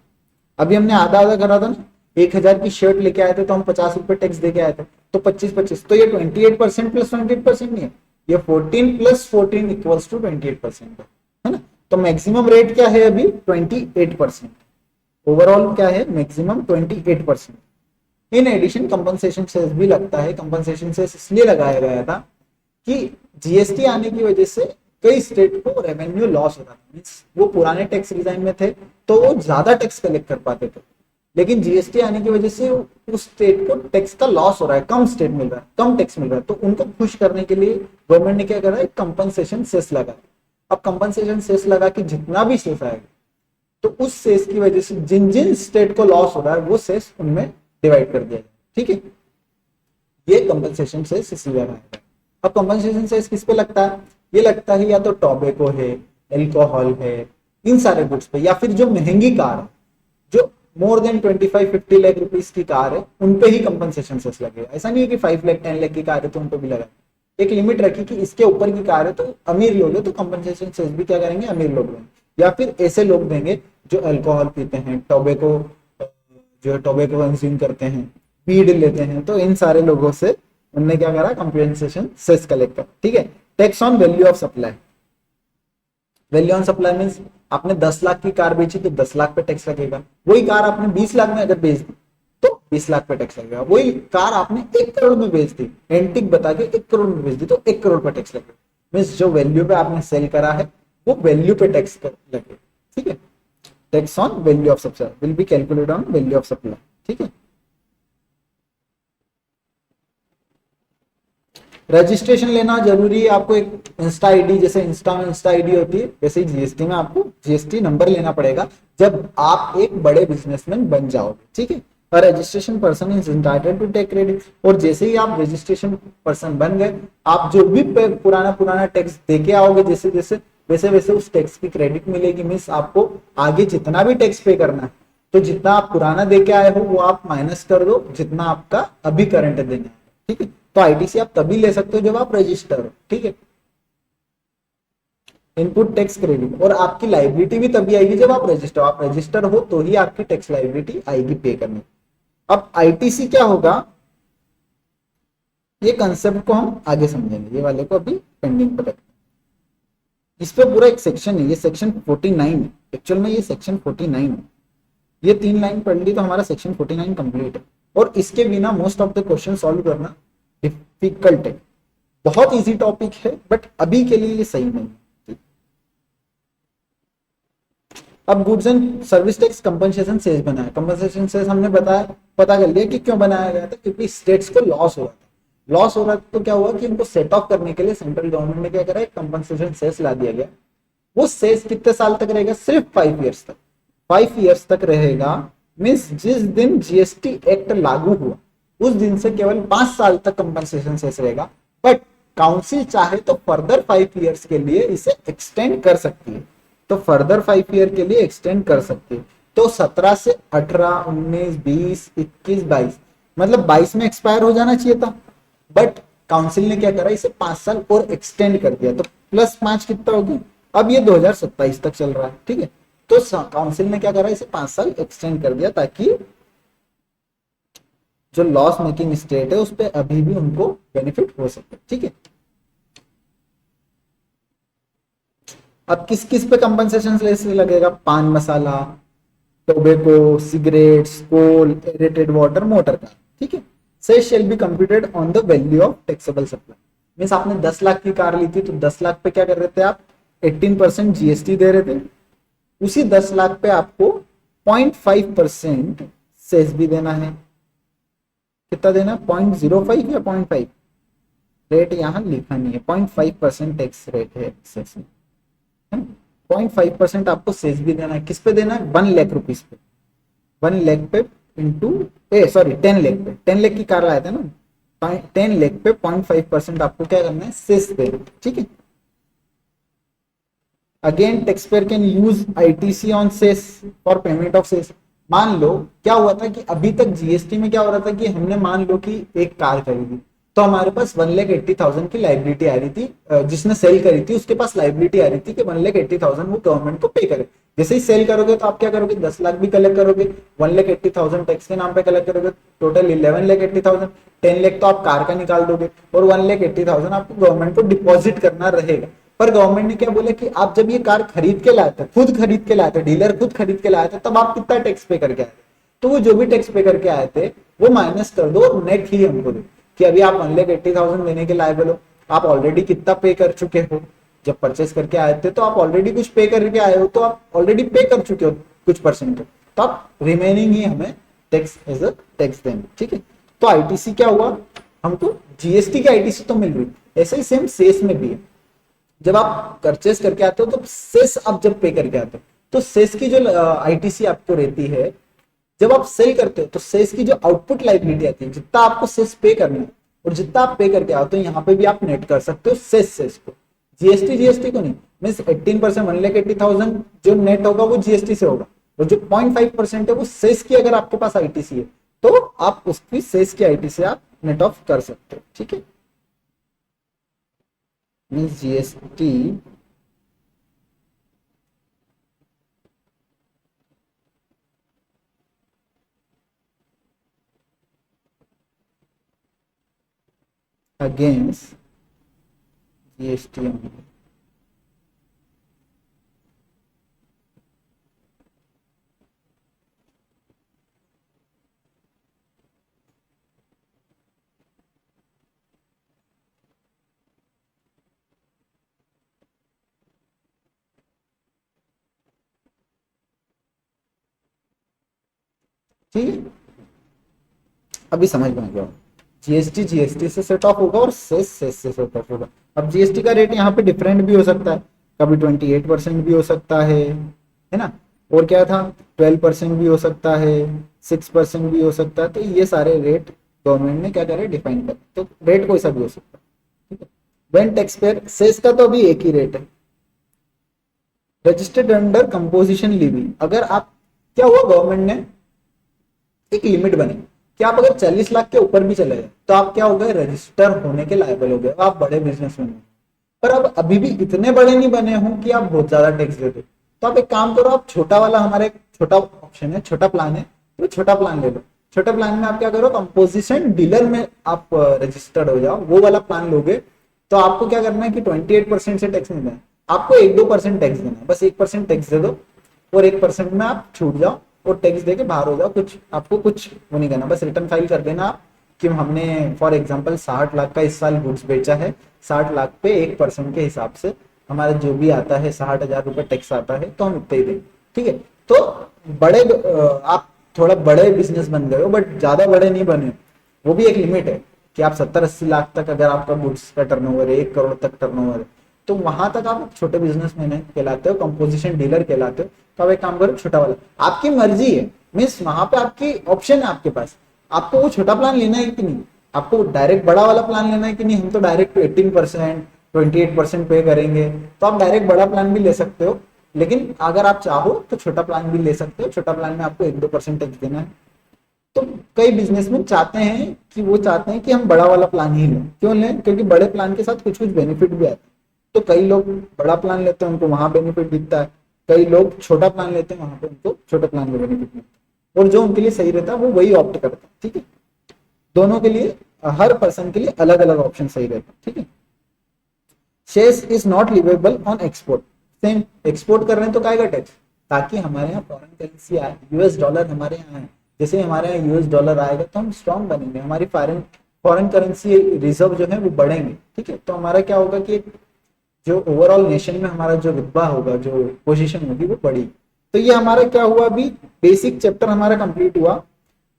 अभी हमने आधा आधा करा था ना, 1000 की शर्ट लेके आए थे तो हम 50 रुपए टैक्स दे के आए थे, तो 25-25, तो ये 28% प्लस 28% नहीं है, ये 14 प्लस 14 इक्वल्स टू 28% है ना। तो मैक्सिमम रेट क्या है अभी 28%। ओवरऑल क्या है maximum 28%। In addition compensation cess भी लगता है। कंपनसेशन सेस इसलिए लगाया गया था कि जीएसटी आने की वजह से कई स्टेट को रेवेन्यू लॉस हो रहा था। मींस वो पुराने टैक्स रिजाइन में थे तो वो ज्यादा टैक्स कलेक्ट कर पाते थे, लेकिन जीएसटी आने की वजह से उस स्टेट को टैक्स का लॉस हो रहा है, कम स्टेट मिल रहा है, कम टैक्स मिल रहा है। तो उनको खुश करने के लिए गवर्नमेंट ने क्या करा है, कंपनसेशन सेस लगा। अब कंपनसेशन सेस लगा कि जितना भी सेस आएगा तो उस सेस की वजह से जिन जिन स्टेट को लॉस हो रहा है वो सेस उनमें डिवाइड कर दिया जाए। ठीक है, ये कंपनसेशन सेस इसलिए लगाया है। अब कंपनसेशन सेस किस पे लगता है, ये लगता है या तो टोबैको है, एल्कोहल है, इन सारे गुड्स पे, या फिर जो महंगी कार है, जो मोर देन 25-50 लाख रुपीस की कार है, उन पे ही कंपनसेशन सेस लगेगा। ऐसा नहीं है कि 5 लाख 10 लाख की कार है तो उन पे भी लगा। एक लिमिट रखी कि इसके ऊपर की कार है तो अमीर लोग है तो कंपनसेशन सेस भी क्या करेंगे, अमीर लोग देंगे। या फिर ऐसे लोग देंगे जो अल्कोहल पीते हैं, टोबैको जो है टोबैको कंज्यूम करते हैं, वीड लेते हैं, तो इन सारे लोगों से उनने क्या करा, कंपनसेशन सेस कलेक्ट कर। ठीक है, tax on value of supply. Value on supply means आपने 10 लाख की कार बेची तो 10 लाख पे टैक्स लगेगा। वही कार आपने 20 लाख में अगर बेच दी तो 20 लाख पे टैक्स लगेगा। वही कार आपने 1 करोड़ में बेच दी, एंटिक बता के 1 करोड़ में बेच दी तो 1 करोड़ पे टैक्स लगेगा। मींस जो वैल्यू पे आपने सेल करा है वो वैल्यू पे टैक्स लगेगा। ठीक है, tax on value of supply will be calculated on value of supply. ठीक है, रजिस्ट्रेशन लेना जरूरी है आपको। एक इंस्टा आईडी, जैसे इंस्टा में इंस्टा आईडी होती है वैसे ही जीएसटी में आपको जीएसटी नंबर लेना पड़ेगा जब आप एक बड़े बिजनेसमैन बन जाओगे। ठीक है, registration person is entitled to take credit. और जैसे ही आप रजिस्ट्रेशन पर्सन बन गए, आप जो भी पुराना टैक्स देके आओगे जैसे जैसे वैसे वैसे उस टैक्स की क्रेडिट मिलेगी। मीन्स आपको आगे जितना भी टैक्स पे करना है तो जितना आप पुराना देके आए हो वो आप माइनस कर दो जितना आपका अभी करंट देना है। ठीक है, तो आईटीसी आप तभी ले सकते हो जब आप रजिस्टर हो। ठीक है, इनपुट टैक्स क्रेडिट। और आपकी लाइबिलिटी भी तभी आएगी जब आप रजिस्टर हो। आप रजिस्टर हो तो ही आपकी टैक्स लाइबिलिटी आएगी पे करने। अब आईटीसी क्या होगा, ये कंसेप्ट को हम आगे समझेंगे, ये वाले को अभी पेंडिंग पर रखते हैं। इस पे पूरा एक सेक्शन है, ये सेक्शन 49 है। एक्चुअल में ये सेक्शन 49 है। ये 3 लाइन पढ़ ली तो हमारा सेक्शन 49 कंप्लीट है। और इसके बिना most of the question solve करना डिफिकल्ट है। बहुत इजी टॉपिक है बट अभी के लिए ये सही नहीं है। अब goods and service tax compensation cess बना है। कंपनसेशन सेस हमने बताया, पता कर लिया कि क्यों बनाया गया था, क्योंकि स्टेट्स को लॉस हो रहा था। लॉस हो रहा था तो क्या हुआ कि उनको सेट ऑफ करने के लिए सेंट्रल गवर्नमेंट ने क्या करा, एक कंपनसेशन सेस ला दिया गया। वो सेस कितने साल तक रहेगा, सिर्फ 5 ईयर्स तक। 5 ईयर्स तक रहेगा। मीन्स जिस दिन जीएसटी एक्ट लागू हुआ उस दिन से केवल 5 साल तक कंपनसेशन सेस रहेगा। बट काउंसिल चाहे तो फर्दर 5 ईयर्स के लिए इसे एक्सटेंड कर सकती है। तो फर्दर 5 ईयर के लिए एक्सटेंड कर सकती है। तो 17 से 18, 19, 20, 21, 22, मतलब 22 में एक्सपायर हो जाना चाहिए था। बट काउंसिल ने क्या करा, इसे 5 साल और एक्सटेंड कर दिया। तो +5 कितना हो गया, अब ये 2027 तक चल रहा है। ठीक है, तो काउंसिल ने क्या करा, इसे 5 साल एक्सटेंड कर दिया ताकि जो लॉस मेकिंग स्टेट है उस पर अभी भी उनको बेनिफिट हो सके। ठीक है, अब किस किस पे कंपनसेशन लगेगा, paan masala, tobacco, cigarettes, coal, aerated water, motor car. ठीक है, cess shall be computed on the value of taxable supply. Means आपने 10 लाख की कार ली थी तो 10 लाख पे क्या कर रहे थे आप, 18% जीएसटी दे रहे थे। उसी 10 लाख पे आपको 0.5% सेस भी देना है। कितना देना, 0.05 या 0.5, रेट यहां लिखा नहीं है, 0.5% टैक्स रेट है सेस में। 0.5% आपको सेस भी देना है। किस पे देना है, 1 लाख रुपीज पे। 1 लाख पे इंटू 10 लाख पे, 10 लाख की कार लाए थे ना, 10 लाख पे 0.5% आपको क्या करना है, सेस देना। ठीक है, again tax payer can use ITC on cess for payment of cess. मान लो क्या हुआ था कि अभी तक जीएसटी में क्या हो रहा था कि हमने मान लो कि एक कार खरीदी तो हमारे पास 1,80,000 की लाइबिलिटी आ रही थी। जिसने सेल करी थी उसके पास लाइबिलिटी आ रही थी कि 1,80,000 वो गवर्नमेंट को पे करे। जैसे ही सेल करोगे तो आप क्या करोगे, 10 लाख भी कलेक्ट करोगे, 1,80,000 टैक्स के नाम पे कलेक्ट करोगे, टोटल 11,80,000। 10 लाख तो आप कार का निकाल दोगे और 1,80,000 आपको गवर्नमेंट को डिपॉजिट करना रहेगा। पर गवर्नमेंट ने क्या बोला कि आप जब ये कार खरीद के लाए थे, खुद खरीद के लाए थे, डीलर खुद खरीद के लाए थे, तब आप कितना टैक्स पे करके आए थे, तो वो जो भी टैक्स पे करके आए थे वो माइनस कर दो और नेट ही हमको दो कि अभी आप 1,80,000 देने के लायबल हो, आप ऑलरेडी कितना पे कर चुके हो। जब परचेस करके आए थे तो आप ऑलरेडी कुछ पे करके आए हो, तो आप ऑलरेडी पे कर चुके हो कुछ परसेंट, तो आप रिमेनिंग ही हमें टैक्स एज अ टैक्स देंगे। ठीक है, तो आईटीसी क्या हुआ, हमको जीएसटी की आईटीसी तो मिल रही, ऐसे ही सेम सेस में भी है। जब आप परचेस करके आते हो तो सेस आप जब पे करके आते हो तो सेस की जो आईटीसी आपको रहती है, जब आप सेल करते हो तो सेस की जो आउटपुट लायबिलिटी आती है, जितना आपको सेस पे करना है और जितना आप पे करके आते हो, यहाँ पे भी आप नेट कर सकते हो सेस को, जीएसटी को नहीं। मीन्स 18%, 1,80,000 जो नेट होगा वो जीएसटी से होगा, और जो 0.5% है वो सेस की, अगर आपके पास आईटीसी है तो आप उसकी सेस की आईटीसी आप नेट ऑफ कर सकते हो। ठीक है, means GST against GST only. ठीक है, अभी समझ में आ गया, जीएसटी जीएसटी से सेट ऑफ होगा और सेस सेस से सेट ऑफ होगा। अब जीएसटी का रेट यहाँ पे डिफरेंट भी हो सकता है, कभी 28% भी हो सकता है ना, और क्या था 12% भी हो सकता है, 6% भी हो सकता है। तो ये सारे रेट गवर्नमेंट ने क्या करे, डिफाइन कर, तो रेट कोई सा भी हो सकता है। ठीक है, व्हेन टैक्स पेयर, सेस का तो अभी एक ही रेट है, रजिस्टर्ड अंडर कंपोजिशन लीवी। अगर आप, क्या हुआ गवर्नमेंट ने एक लिमिट बनी कि आप अगर 40 लाख के ऊपर भी चले जाए तो आप क्या हो गए, रजिस्टर होने के लायबल हो गए, आप बड़े बिजनेसमैन हो। पर अब अभी भी इतने बड़े नहीं बने हो कि आप बहुत ज्यादा टैक्स दे दो, तो आप एक काम करो, आप छोटा वाला, हमारा एक छोटा ऑप्शन है, छोटा प्लान है, तो छोटा प्लान ले लो। छोटा प्लान में आप क्या करो, कंपोजिशन डीलर में आप रजिस्टर्ड हो जाओ, वो वाला प्लान लोगे तो आपको क्या करना है कि 28% से टैक्स नहीं देना, आपको 1-2% टैक्स देना है, बस 1% टैक्स दे दो और 1% में आप छूट जाओ और टैक्स देके बाहर हो जाओ। कुछ आपको कुछ वो नहीं करना, बस रिटर्न फाइल कर देना आप कि हमने फॉर एग्जांपल 60 लाख का इस साल गुड्स बेचा है, 60 लाख पे 1% के हिसाब से हमारा जो भी आता है 60,000 रुपए टैक्स आता है, तो हम उतना ही देंगे। ठीक है, तो बड़े आप थोड़ा बड़े बिजनेस बन गए हो, बट ज्यादा बड़े नहीं बने, वो भी एक लिमिट है कि आप 70-80 लाख तक अगर आपका गुड्स का टर्नओवर है, 1 करोड़ तक टर्नओवर है, तो वहां तक आप छोटे बिजनेसमैन कहलाते हो, कंपोजिशन डीलर कहलाते हो। तो आप एक काम करो, छोटा वाला, आपकी मर्जी है, मीन्स वहां पे आपकी ऑप्शन है आपके पास, आपको वो छोटा प्लान लेना है कि नहीं, आपको डायरेक्ट बड़ा वाला प्लान लेना है कि नहीं, हम तो डायरेक्ट 18% 28% पे करेंगे, तो आप डायरेक्ट बड़ा प्लान भी ले सकते हो, लेकिन अगर आप चाहो तो छोटा प्लान भी ले सकते हो। छोटा प्लान में आपको 1-2% टैक्स देना है। तो कई बिजनेसमैन चाहते हैं कि वो चाहते हैं कि हम बड़ा वाला प्लान ही लें। क्यों लें, क्योंकि बड़े प्लान के साथ कुछ कुछ बेनिफिट भी आते हैं। तो कई लोग बड़ा प्लान लेते हैं, उनको वहां बेनिफिट दिखता है, कई लोग छोटा प्लान लेते हैं, वहां पे उनको छोटा प्लान में बेनिफिट मिलता है, और जो उनके लिए सही रहता है वो वही ऑप्ट करता है। ठीक है, दोनों के लिए, हर पर्सन के लिए अलग अलग ऑप्शन सही रहता है। ठीक है, shares is not leviable on export. Same, export कर रहे हैं तो काय का टैक्स, ताकि हमारे यहाँ फॉरेन करेंसी आए, यूएस डॉलर हमारे यहाँ है, जैसे हमारे यहाँ यूएस डॉलर आएगा तो हम स्ट्रॉन्ग बनेंगे, हमारी फॉरेन करेंसी रिजर्व जो है वो बढ़ेंगे। ठीक है, तो हमारा क्या होगा कि जो ओवरऑल नेशन में हमारा जो रुतबा होगा, जो पोजीशन होगी वो बढ़ी। तो ये हमारा क्या हुआ, अभी बेसिक चैप्टर हमारा कंप्लीट हुआ,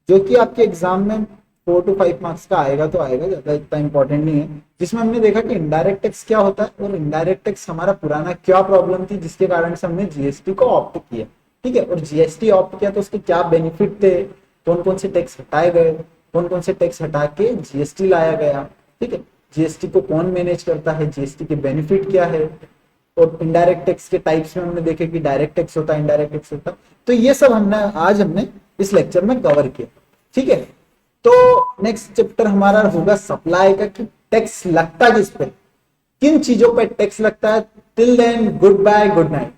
जो कि आपके एग्जाम में 4 to 5 मार्क्स का आएगा, तो आएगा, ज्यादा इतना इंपॉर्टेंट नहीं है। जिसमें हमने देखा कि इनडायरेक्ट टैक्स क्या होता है और इनडायरेक्ट टैक्स हमारा पुराना क्या प्रॉब्लम थी जिसके कारण से हमने जीएसटी को ऑप्ट किया। ठीक है, और जीएसटी ऑप्ट किया तो उसके क्या बेनिफिट थे, कौन कौन से टैक्स हटाए गए, कौन कौन से टैक्स हटा के जीएसटी लाया गया। ठीक है, जीएसटी को कौन मैनेज करता है, जीएसटी के बेनिफिट क्या है, और इनडायरेक्ट टैक्स के टाइप्स में हमने देखे कि डायरेक्ट टैक्स होता है, इनडायरेक्ट टैक्स होता है। तो ये सब हमने इस लेक्चर में कवर किया। ठीक है, तो नेक्स्ट चैप्टर हमारा होगा सप्लाई का, कि टैक्स लगता है किस पे, किन चीजों पे टैक्स लगता है। Till then good bye, good night.